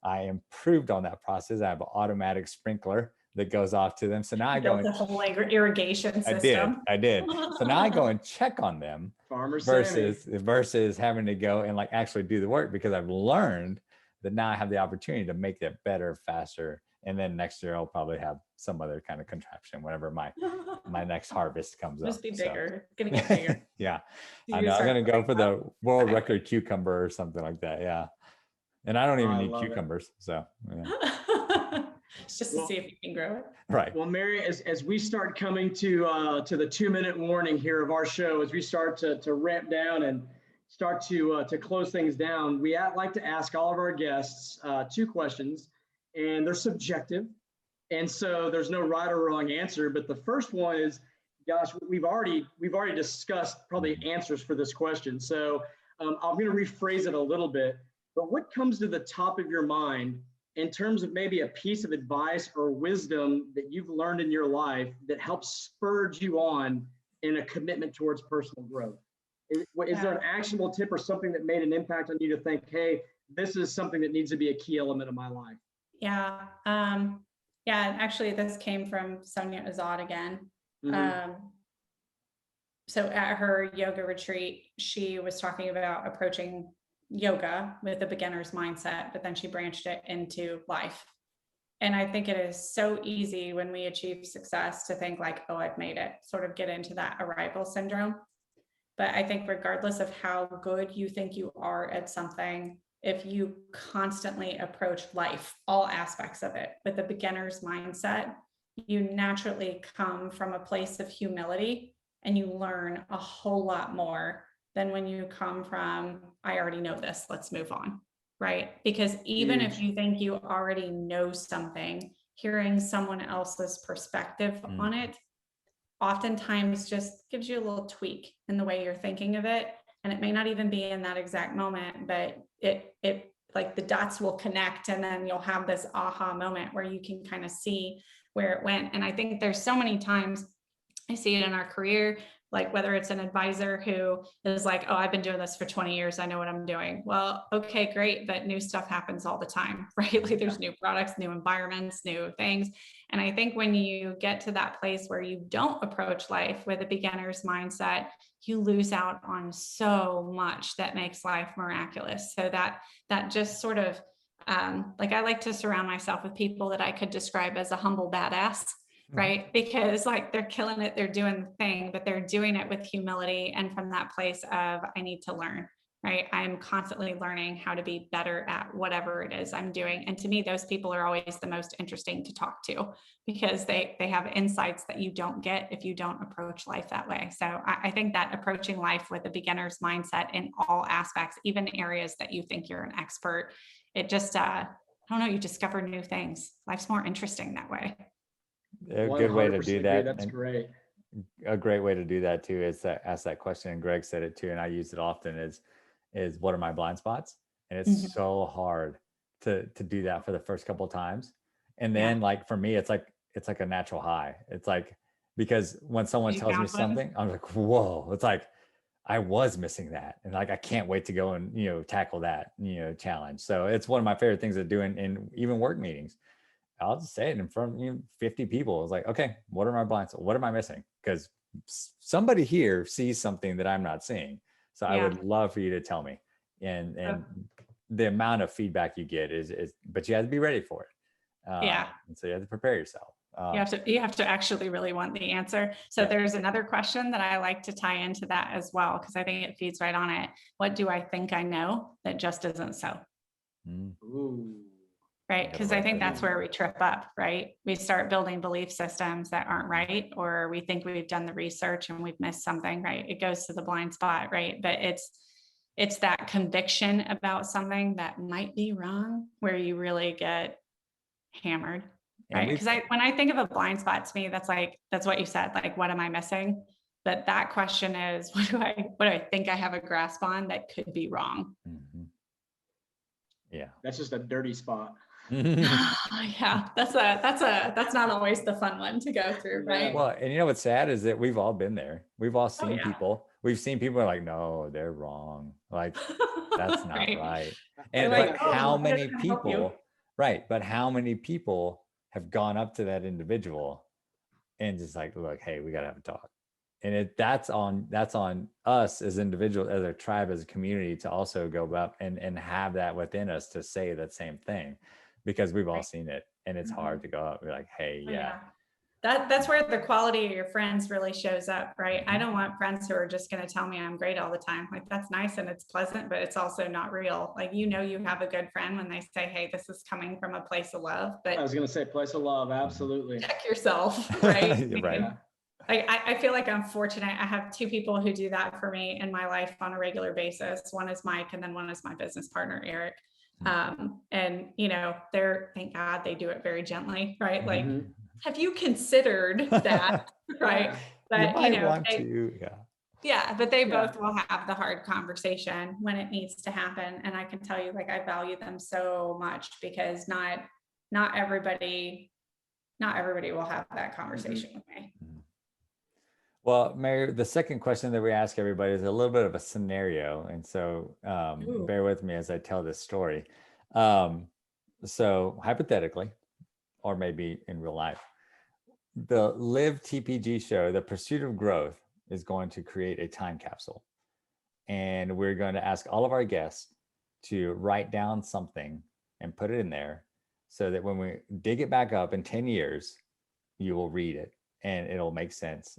I improved on that process. I have an automatic sprinkler that goes off to them. So now I go Built and a whole irrigation I system. did. So now I go and check on them Farmer Sammy. versus having to go and like actually do the work, because I've learned that now I have the opportunity to make that better, faster. And then next year I'll probably have some other kind of contraption whenever my next harvest comes up. Just be So, bigger. It's gonna get bigger. yeah. You're I know. I'm start gonna go for the world Okay. record cucumber or something like that. Yeah. And I don't even I need love it. cucumbers. So yeah. It's just to see if you can grow it. Right. Well, Mary, as we start coming to the 2-minute warning here of our show, as we start to ramp down and start to close things down, we like to ask all of our guests 2 questions, and they're subjective, and so there's no right or wrong answer. But the first one is, gosh, we've already discussed probably answers for this question, so I'm going to rephrase it a little bit. But what comes to the top of your mind in terms of maybe a piece of advice or wisdom that you've learned in your life that helps spurred you on in a commitment towards personal growth? Is there an actionable tip or something that made an impact on you to think, hey, this is something that needs to be a key element of my life? Yeah. Actually, this came from Sonia Azad again. Mm-hmm. So at her yoga retreat, she was talking about approaching yoga with a beginner's mindset, but then she branched it into life. And I think it is so easy when we achieve success to think like, oh, I've made it, sort of get into that arrival syndrome. But I think regardless of how good you think you are at something, if you constantly approach life, all aspects of it, with a beginner's mindset, you naturally come from a place of humility and you learn a whole lot more than when you come from, I already know this, let's move on, right? Because even if you think you already know something, hearing someone else's perspective on it oftentimes just gives you a little tweak in the way you're thinking of it. And it may not even be in that exact moment, but it like the dots will connect, and then you'll have this aha moment where you can kind of see where it went. And I think there's so many times I see it in our career, like whether it's an advisor who is like, oh, I've been doing this for 20 years. I know what I'm doing. Well, okay, great. But new stuff happens all the time, right? Like there's new products, new environments, new things. And I think when you get to that place where you don't approach life with a beginner's mindset, you lose out on so much that makes life miraculous. So that just sort of, like I like to surround myself with people that I could describe as a humble badass. Right? Because like they're killing it, they're doing the thing, but they're doing it with humility and from that place of, I need to learn, right? I'm constantly learning how to be better at whatever it is I'm doing. And to me, those people are always the most interesting to talk to because they have insights that you don't get if you don't approach life that way. So I think that approaching life with a beginner's mindset in all aspects, even areas that you think you're an expert, it just, I don't know, you discover new things. Life's more interesting that way. A good way to do that. That's great. A great way to do that too is to ask that question, and Greg said it too, and I use it often, is what are my blind spots? And it's so hard to do that for the first couple of times. And then like for me, it's like a natural high. It's like, because when someone tells me something, I'm like, whoa, it's like I was missing that. And like I can't wait to go and tackle that challenge. So it's one of my favorite things to do in even work meetings. I'll just say it in front of 50 people. It's like, okay, what are my blind spots? What am I missing? Because somebody here sees something that I'm not seeing. So I would love for you to tell me. And the amount of feedback you get is, but you have to be ready for it. And so you have to prepare yourself. You have to actually really want the answer. So there's another question that I like to tie into that as well, because I think it feeds right on it. What do I think I know that just isn't so? Ooh. Right? Because I think that's where we trip up, right? We start building belief systems that aren't right, or we think we've done the research and we've missed something, right? It goes to the blind spot, right? But it's that conviction about something that might be wrong where you really get hammered, right? Because when I think of a blind spot, to me, that's what you said, like, what am I missing? But that question is, what do I think I have a grasp on that could be wrong? Yeah. That's just a dirty spot. Yeah, that's not always the fun one to go through, right? Well, and you know what's sad is that we've all been there. We've all seen yeah. people. We've seen people are like, no, they're wrong. Like, that's not right. And They're but how many "Oh, help you." people, right? But how many people have gone up to that individual and just like, look, hey, we gotta have a talk. And that's on us as individuals, as a tribe, as a community, to also go up and have that within us to say that same thing, because we've all seen it, and it's hard to go up. We're like, hey, yeah. That's where the quality of your friends really shows up, right? I don't want friends who are just going to tell me I'm great all the time. Like, that's nice and it's pleasant, but it's also not real. Like, you have a good friend when they say, hey, this is coming from a place of love. But I was going to say place of love. Absolutely. Check yourself, right? Right. I feel like I'm fortunate. I have two people who do that for me in my life on a regular basis. One is Mike, and then one is my business partner, Eric. And thank God they do it very gently, right? Like, have you considered that? Right. But you might want to, but they both will have the hard conversation when it needs to happen. And I can tell you, like, I value them so much, because not everybody will have that conversation with me. Well, Mary, the second question that we ask everybody is a little bit of a scenario. And so bear with me as I tell this story. So hypothetically, or maybe in real life, the Live TPG show, The Pursuit of Growth, is going to create a time capsule. And we're going to ask all of our guests to write down something and put it in there, so that when we dig it back up in 10 years, you will read it and it'll make sense.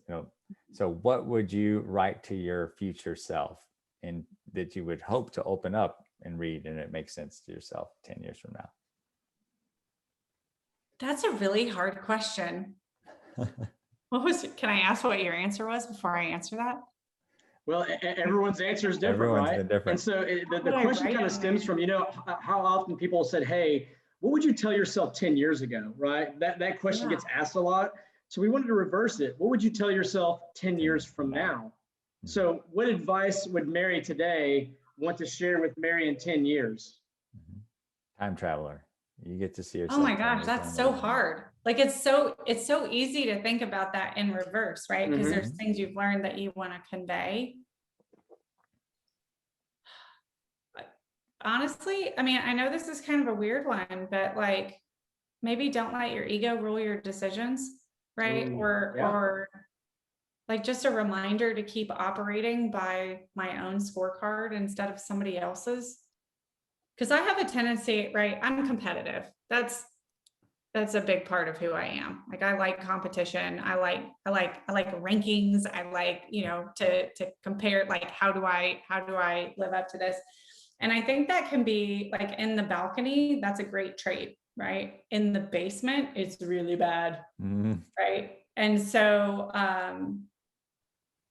So what would you write to your future self, and that you would hope to open up and read, and it makes sense to yourself 10 years from now? That's a really hard question. Can I ask what your answer was before I answer that? Well, everyone's answer is different, Everyone's right? been different. And so the question kind of stems from, how often people said, hey, what would you tell yourself 10 years ago, right? That question gets asked a lot. So we wanted to reverse it. What would you tell yourself 10 years from now? So what advice would Mary today want to share with Mary in 10 years? Time traveler. You get to see yourself. Oh my gosh, that's so hard. Like, it's so easy to think about that in reverse, right? Because there's things you've learned that you want to convey. Honestly, I mean, I know this is kind of a weird one, but like, maybe don't let your ego rule your decisions, right? Or like, just a reminder to keep operating by my own scorecard instead of somebody else's. Because I have a tendency, right? I'm competitive. That's a big part of who I am. Like, I like competition. I like rankings. I like, to compare, like, how do I live up to this? And I think that can be, like, in the balcony, that's a great trait, right? In the basement, it's really bad, right? And so,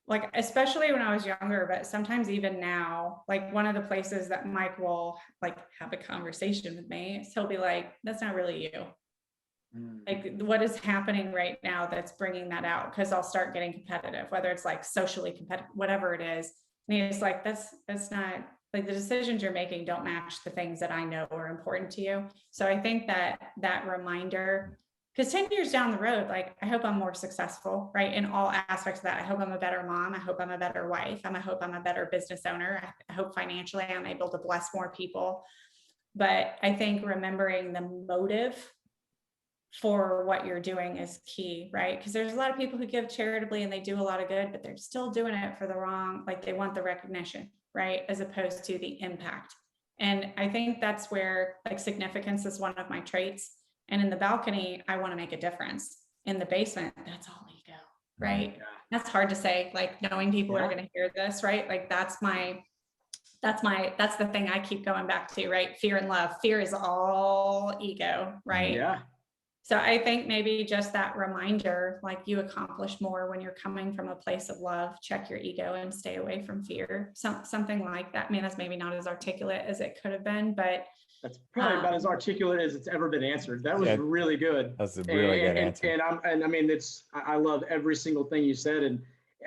like, especially when I was younger, but sometimes even now, like, one of the places that Mike will, like, have a conversation with me is he'll be like, that's not really you. Like, what is happening right now that's bringing that out? Because I'll start getting competitive, whether it's like socially competitive, whatever it is. And he's like, that's not, like, the decisions you're making don't match the things that I know are important to you. So I think that reminder, because 10 years down the road, like, I hope I'm more successful, right? In all aspects of that. I hope I'm a better mom. I hope I'm a better wife. I hope I'm a better business owner. I hope financially I'm able to bless more people. But I think remembering the motive for what you're doing is key, right? Because there's a lot of people who give charitably and they do a lot of good, but they're still doing it for the wrong, like, they want the recognition, right? As opposed to the impact. And I think that's where, like, significance is one of my traits. And in the balcony, I want to make a difference. In the basement, that's all ego, right? That's hard to say, like, knowing people are going to hear this, right? Like, that's the thing I keep going back to, right? Fear and love. Fear is all ego, right? Yeah. So I think maybe just that reminder, like, you accomplish more when you're coming from a place of love. Check your ego and stay away from fear. Something like that. I mean, that's maybe not as articulate as it could have been, but that's probably about as articulate as it's ever been answered. That was really good. That's a really good answer. And I mean, I love every single thing you said. And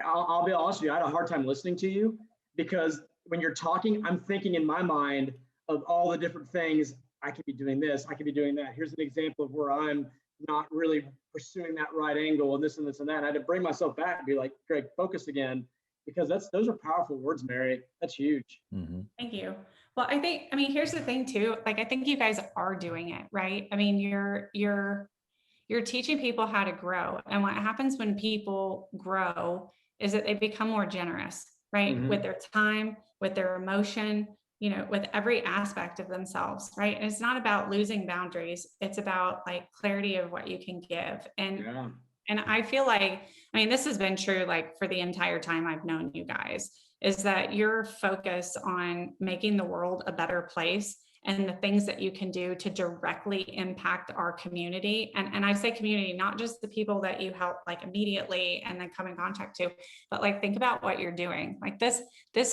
I'll be honest with you, I had a hard time listening to you because when you're talking, I'm thinking in my mind of all the different things. I could be doing this, I could be doing that. Here's an example of where I'm not really pursuing that right angle and this and this and that. And I had to bring myself back and be like, Greg, focus again, because those are powerful words, Mary. That's huge. Mm-hmm. Thank you. Well, I mean, here's the thing too. Like, I think you guys are doing it, right? I mean, you're teaching people how to grow. And what happens when people grow is that they become more generous, right? Mhm. With their time, with their emotion, with every aspect of themselves, right? And it's not about losing boundaries. It's about like clarity of what you can give. And I feel like, I mean, this has been true like for the entire time I've known you guys, is that your focus on making the world a better place and the things that you can do to directly impact our community. And I say community, not just the people that you help like immediately and then come in contact to, but like, think about what you're doing. Like this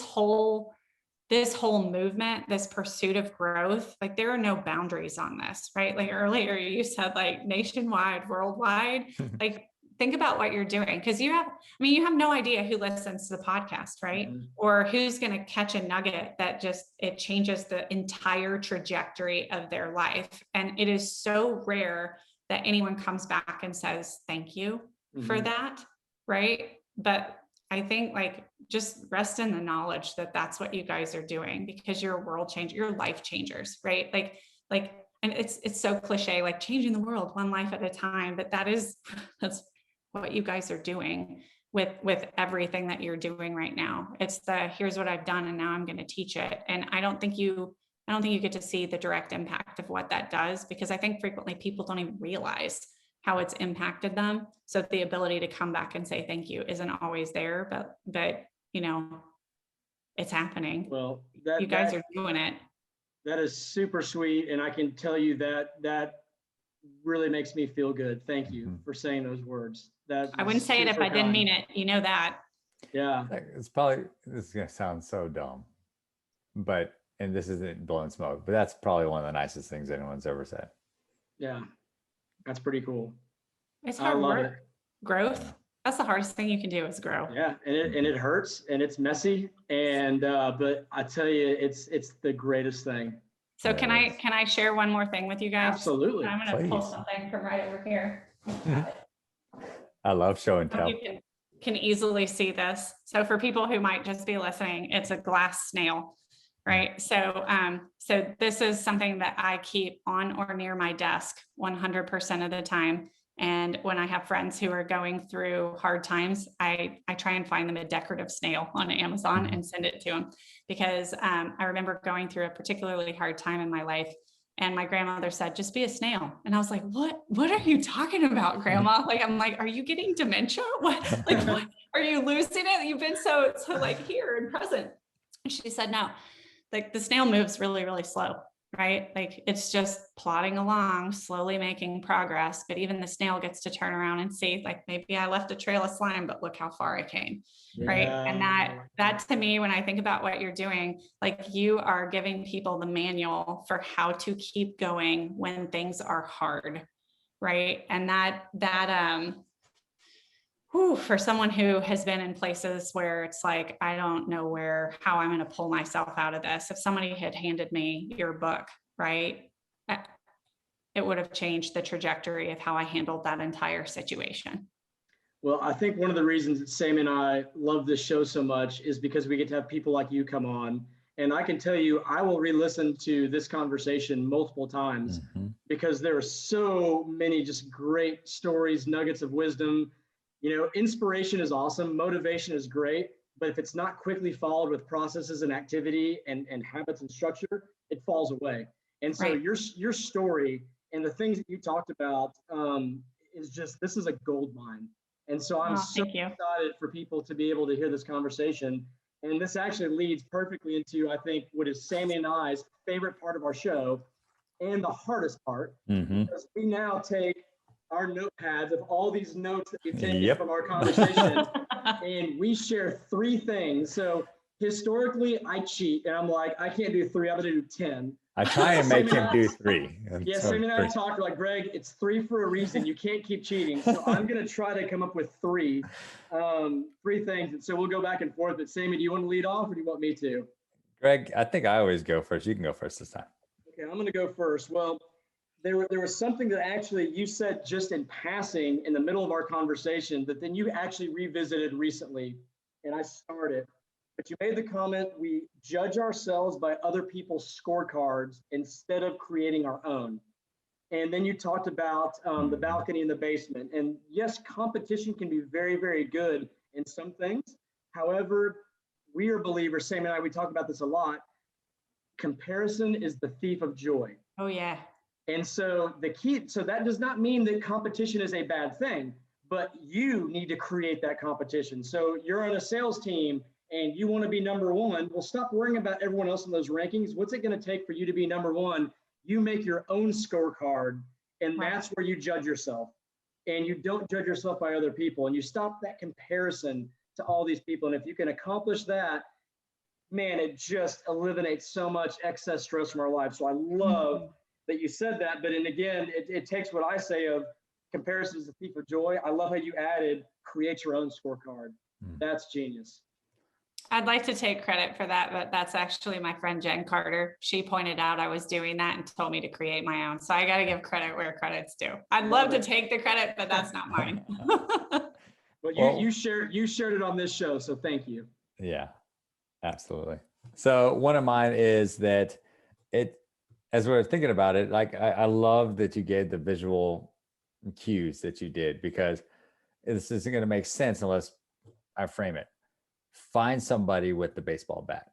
whole movement, this pursuit of growth, like there are no boundaries on this, right? Like earlier you said like nationwide, worldwide, like think about what you're doing. Cause you have no idea who listens to the podcast, right? Mhm. Or who's going to catch a nugget that just, it changes the entire trajectory of their life. And it is so rare that anyone comes back and says, thank you for that. Right. But I think like just rest in the knowledge that that's what you guys are doing, because you're a world changer, you're life changers, right? Like, and it's so cliche, like changing the world one life at a time, but that's what you guys are doing with everything that you're doing right now. It's here's what I've done and now I'm going to teach it. And I don't think you get to see the direct impact of what that does, because I think frequently people don't even realize how it's impacted them. So the ability to come back and say thank you isn't always there, but it's happening. Well, you guys are doing it. That is super sweet. And I can tell you that really makes me feel good. Thank you for saying those words. I wouldn't say it if I didn't mean it. You know that. Yeah. This is going to sound so dumb, and this isn't blowing smoke, but that's probably one of the nicest things anyone's ever said. Yeah. That's pretty cool. It's hard work. Growth. Yeah. That's the hardest thing you can do is grow. Yeah. And it hurts and it's messy. And, but I tell you, it's the greatest thing. So can I share one more thing with you guys? Absolutely. I'm going to pull something from right over here. I love show and tell. You can easily see this. So for people who might just be listening, it's a glass snail, right? So this is something that I keep on or near my desk 100% of the time. And when I have friends who are going through hard times, I try and find them a decorative snail on Amazon and send it to them, because I remember going through a particularly hard time in my life. And my grandmother said, just be a snail. And I was like, what are you talking about, Grandma? Like, I'm like, are you getting dementia? What are you losing it? You've been so like here and present. And she said, no, like the snail moves really, really slow, right? Like it's just plodding along, slowly making progress. But even the snail gets to turn around and see, like, maybe I left a trail of slime, but look how far I came. Yeah. Right. And that to me, when I think about what you're doing, like you are giving people the manual for how to keep going when things are hard. Right. And for someone who has been in places where it's like, I don't know how I'm going to pull myself out of this. If somebody had handed me your book, right, it would have changed the trajectory of how I handled that entire situation. Well, I think one of the reasons that Sam and I love this show so much is because we get to have people like you come on. And I can tell you, I will re-listen to this conversation multiple times because there are so many just great stories, nuggets of wisdom. Inspiration is awesome. Motivation is great. But if it's not quickly followed with processes and activity and habits and structure, it falls away. And so your story and the things that you talked about this is a gold mine. And so I'm so excited for people to be able to hear this conversation. And this actually leads perfectly into, I think, what is Sammy and I's favorite part of our show and the hardest part. Because we now take our notepads of all these notes that we've taken from our conversation and we share 3 things. So historically, I cheat and I'm like, I can't do 3, I'm going to do 10. I try and make Sammy him do 3. Yeah, So Sammy and I 3. talked like, Greg, it's 3 for a reason. You can't keep cheating. So I'm going to try to come up with 3 things. And so we'll go back and forth. But Sammy, do you want to lead off or do you want me to? Greg, I think I always go first. You can go first this time. Okay, I'm going to go first. Well, there was something that actually you said just in passing in the middle of our conversation that then you actually revisited recently, and I started. But you made the comment, we judge ourselves by other people's scorecards instead of creating our own. And then you talked about the balcony in the basement. And yes, competition can be very, very good in some things. However, we are believers, Sam and I, we talk about this a lot. Comparison is the thief of joy. Oh, yeah. And so that does not mean that competition is a bad thing, but you need to create that competition. So you're on a sales team and you want to be number 1. Well, stop worrying about everyone else in those rankings. What's it going to take for you to be number 1? You make your own scorecard, and that's where you judge yourself. And you don't judge yourself by other people, and you stop that comparison to all these people. And if you can accomplish that, man, it just eliminates so much excess stress from our lives. So I love that you said that, but and again, it takes what I say of comparison is the thief of joy. I love how you added create your own scorecard. That's genius. I'd like to take credit for that, but that's actually my friend Jen Carter. She pointed out I was doing that and told me to create my own. So I got to give credit where credit's due. I'd love to take the credit, but that's not mine. Well, you shared it on this show, so thank you. Yeah, absolutely. So one of mine is that as we're thinking about it, like I love that you gave the visual cues that you did, because this isn't going to make sense unless I frame it. Find somebody with the baseball bat.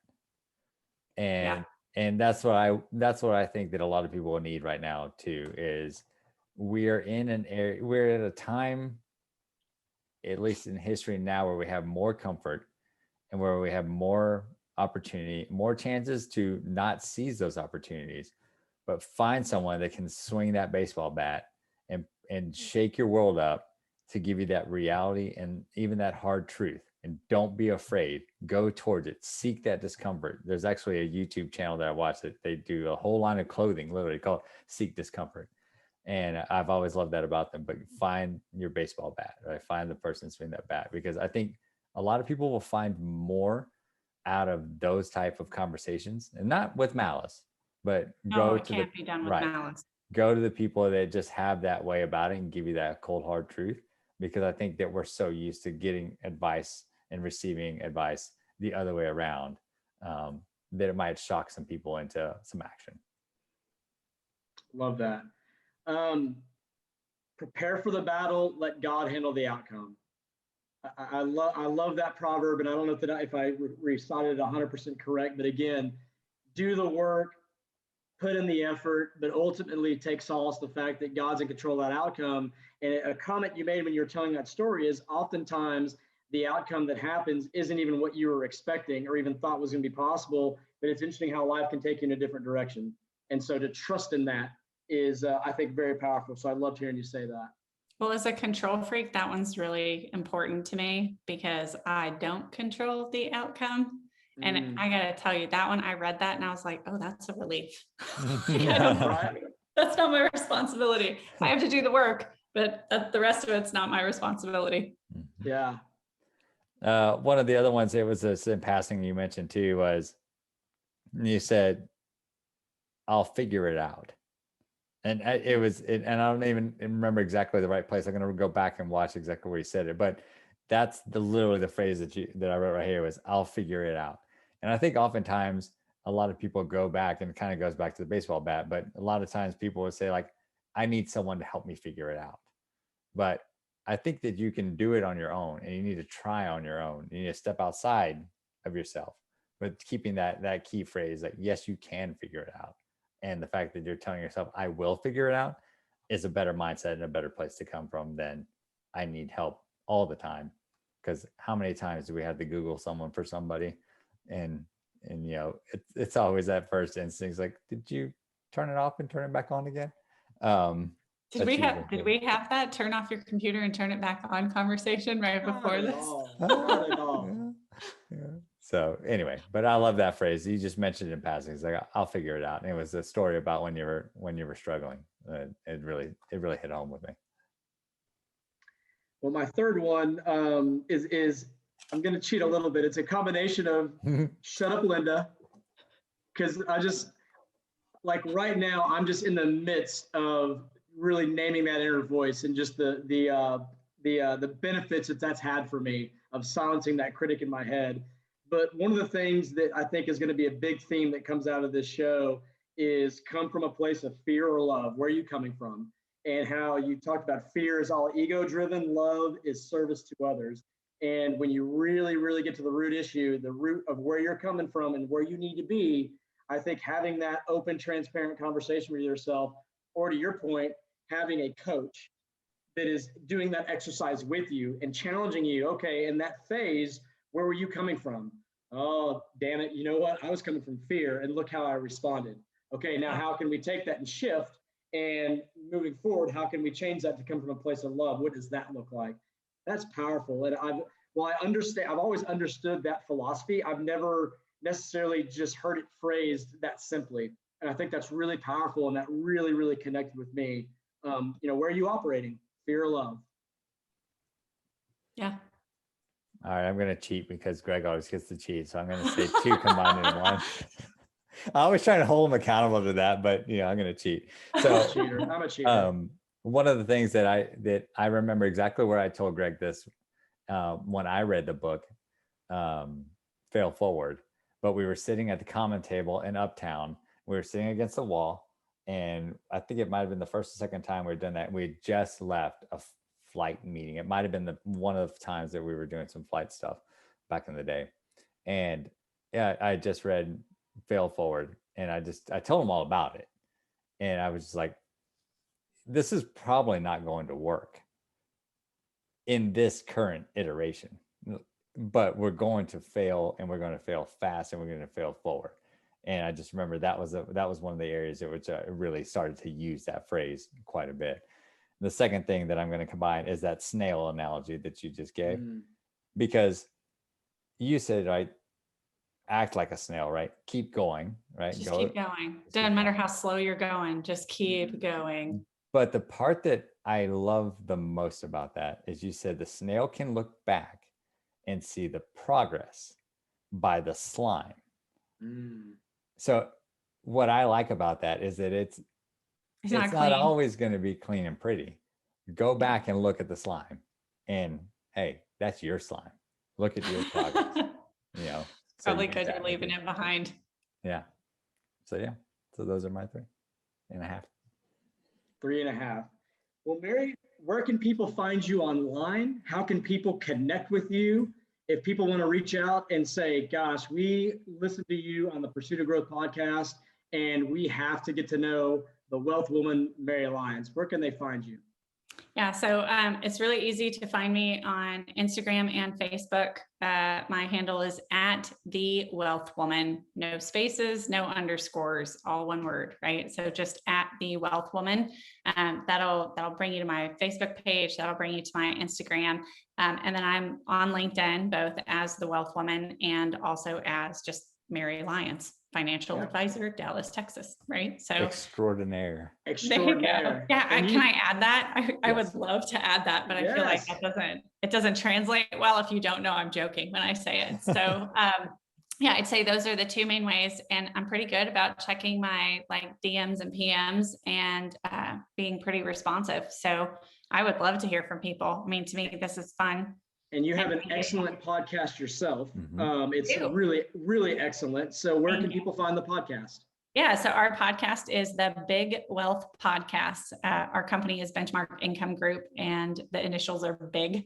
And that's what I think that a lot of people need right now too, is we're at a time, at least in history now, where we have more comfort and where we have more opportunity, more chances to not seize those opportunities, but find someone that can swing that baseball bat and shake your world up to give you that reality and even that hard truth. And don't be afraid. Go towards it. Seek that discomfort. There's actually a YouTube channel that I watch that they do a whole line of clothing, literally called Seek Discomfort. And I've always loved that about them. But find your baseball bat, right? Find the person swinging that bat, because I think a lot of people will find more out of those type of conversations, and not with malice, but it can't be done with malice. Go to the people that just have that way about it and give you that cold hard truth, because I think that we're so used to getting advice and receiving advice the other way around, that it might shock some people into some action. Love that. Prepare for the battle, let God handle the outcome. I love that proverb, and I don't know if I recited it 100% correct, but again, do the work, put in the effort, but ultimately take solace in the fact that God's in control of that outcome. And a comment you made when you were telling that story is oftentimes the outcome that happens isn't even what you were expecting or even thought was going to be possible, but it's interesting how life can take you in a different direction. And so to trust in that is, I think, very powerful. So I loved hearing you say that. Well, as a control freak, that one's really important to me because I don't control the outcome. And I got to tell you, that one, I read that and I was like, oh, that's a relief. That's not my responsibility. I have to do the work, but the rest of it's not my responsibility. Yeah. One of the other ones, it was this in passing you mentioned too, was you said, I'll figure it out. And and I don't even remember exactly the right place. I'm going to go back and watch exactly where you said it, but that's literally the phrase that I wrote right here was, I'll figure it out. And I think oftentimes a lot of people go back, and it kind of goes back to the baseball bat, but a lot of times people would say like, I need someone to help me figure it out. But I think that you can do it on your own, and you need to try on your own. You need to step outside of yourself, but keeping that key phrase, like, yes, you can figure it out. And the fact that you're telling yourself, I will figure it out, is a better mindset and a better place to come from than I need help all the time. Because how many times do we have to Google someone for somebody? And you know, it's always that first instinct, like, did you turn it off and turn it back on again? Did we have that turn off your computer and turn it back on conversation right before this? Not at all. Yeah. So anyway, but I love that phrase. You just mentioned it in passing. It's like, I'll figure it out. And it was a story about when you were struggling. It really hit home with me. Well, my third one is I'm going to cheat a little bit. It's a combination of shut up, Linda, because I just like right now I'm just in the midst of really naming that inner voice and just the benefits that that's had for me of silencing that critic in my head. But one of the things that I think is going to be a big theme that comes out of this show is come from a place of fear or love. Where are you coming from? And how you talked about fear is all ego driven, love is service to others. And when you really, really get to the root issue, the root of where you're coming from and where you need to be, I think having that open, transparent conversation with yourself, or to your point, having a coach that is doing that exercise with you and challenging you, okay, in that phase, where were you coming from? Oh, damn it. You know what? I was coming from fear and look how I responded. Okay, now how can we take that and shift? And moving forward, how can we change that to come from a place of love? What does that look like? That's powerful. And I've always understood that philosophy. I've never necessarily just heard it phrased that simply. And I think that's really powerful. And that really, really connected with me. Where are you operating? Fear or love? Yeah. All right. I'm going to cheat because Greg always gets to cheat. So I'm going to say 2 combined in one. I always try to hold him accountable to that, but I'm going to cheat. So I'm a cheater. One of the things that I remember exactly where I told Greg this when I read the book, Fail Forward, but we were sitting at the common table in Uptown. We were sitting against the wall, and I think it might've been the first or second time we'd done that. We had just left a flight meeting. It might've been one of the times that we were doing some flight stuff back in the day. And yeah, I just read Fail Forward, and I told him all about it. And I was just like, this is probably not going to work in this current iteration, but we're going to fail, and we're going to fail fast, and we're going to fail forward. And I just remember that was one of the areas in which I really started to use that phrase quite a bit. The second thing that I'm going to combine is that snail analogy that you just gave, because you said, right, act like a snail, right? Keep going, right? Just keep going. Doesn't matter how slow you're going, just keep going. But the part that I love the most about that is you said the snail can look back and see the progress by the slime. So what I like about that is that it's not always going to be clean and pretty. Go back and look at the slime, and hey, that's your slime. Look at your progress. Probably because you're leaving it behind. Yeah. So those are my 3.5. 3.5. Well, Mary, where can people find you online? How can people connect with you? If people want to reach out and say, gosh, we listened to you on the Pursuit of Growth podcast, and we have to get to know the wealth woman, Mary Lyons, where can they find you? Yeah, so it's really easy to find me on Instagram and Facebook. My handle is @TheWealthWoman, no spaces, no underscores, all one word, right? So just @TheWealthWoman. That'll bring you to my Facebook page. That'll bring you to my Instagram. And then I'm on LinkedIn, both as The Wealth Woman and also as just Mary Lyons, financial advisor, Dallas, Texas, right? So extraordinaire. There you go. Yeah, can I add that? I would love to add that, but I feel like it doesn't translate well if you don't know I'm joking when I say it. So yeah, I'd say those are the 2 main ways, and I'm pretty good about checking my DMs and PMs and being pretty responsive. So I would love to hear from people. I mean, to me, this is fun. And you have an excellent podcast yourself. It's really, really excellent. So where can people find the podcast? Yeah, so our podcast is the Big Wealth Podcast. Our company is Benchmark Income Group, and the initials are BIG.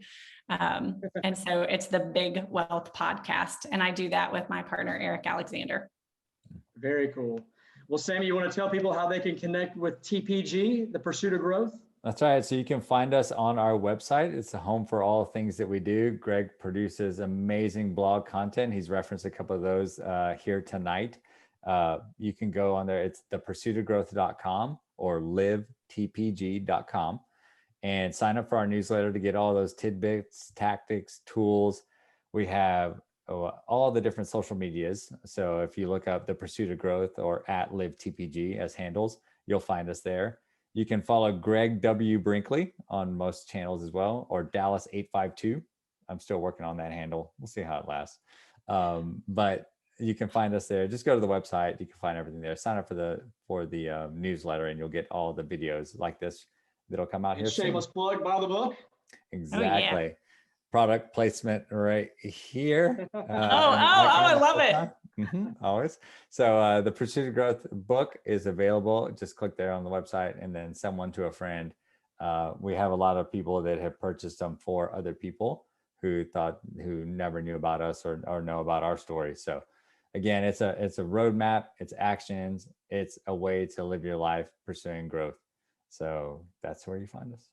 And so it's the Big Wealth Podcast. And I do that with my partner, Eric Alexander. Very cool. Well, Sammy, you want to tell people how they can connect with TPG, the Pursuit of Growth? That's right. So you can find us on our website. It's the home for all things that we do. Greg produces amazing blog content. He's referenced a couple of those here tonight. You can go on there. It's thepursuitofgrowth.com or livetpg.com and sign up for our newsletter to get all those tidbits, tactics, tools. We have all the different social medias. So if you look up The Pursuit of Growth or at Live TPG as handles, you'll find us there. You can follow Greg W. Brinkley on most channels as well, or Dallas 852. I'm still working on that handle. We'll see how it lasts. But you can find us there. Just go to the website. You can find everything there. Sign up for the newsletter, and you'll get all the videos like this that'll come out here soon. Shameless plug, buy the book. Exactly. Oh, yeah. Product placement right here. I love it. Always. So the Pursuit of Growth book is available. Just click there on the website and then send one to a friend. We have a lot of people that have purchased them for other people who never knew about us or know about our story. So again, it's a roadmap, it's actions, it's a way to live your life pursuing growth. So that's where you find us.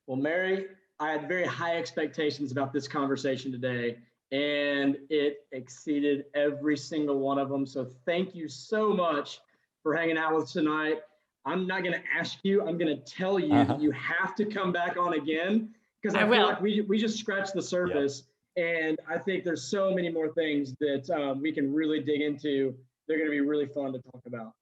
Well, Mary, I had very high expectations about this conversation today, and it exceeded every single one of them. So thank you so much for hanging out with us tonight. I'm not going to ask you, I'm going to tell you that you have to come back on again, because I feel like we just scratched the surface. Yep. And I think there's so many more things that we can really dig into. They're going to be really fun to talk about.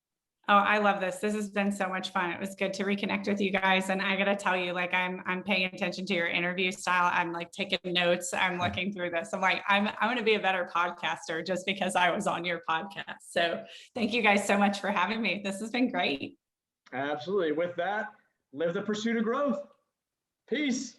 Oh, I love this. This has been so much fun. It was good to reconnect with you guys. And I got to tell you, like, I'm paying attention to your interview style. I'm like taking notes. I'm looking through this. I'm like, I'm going to be a better podcaster just because I was on your podcast. So thank you guys so much for having me. This has been great. Absolutely. With that, live the pursuit of growth. Peace.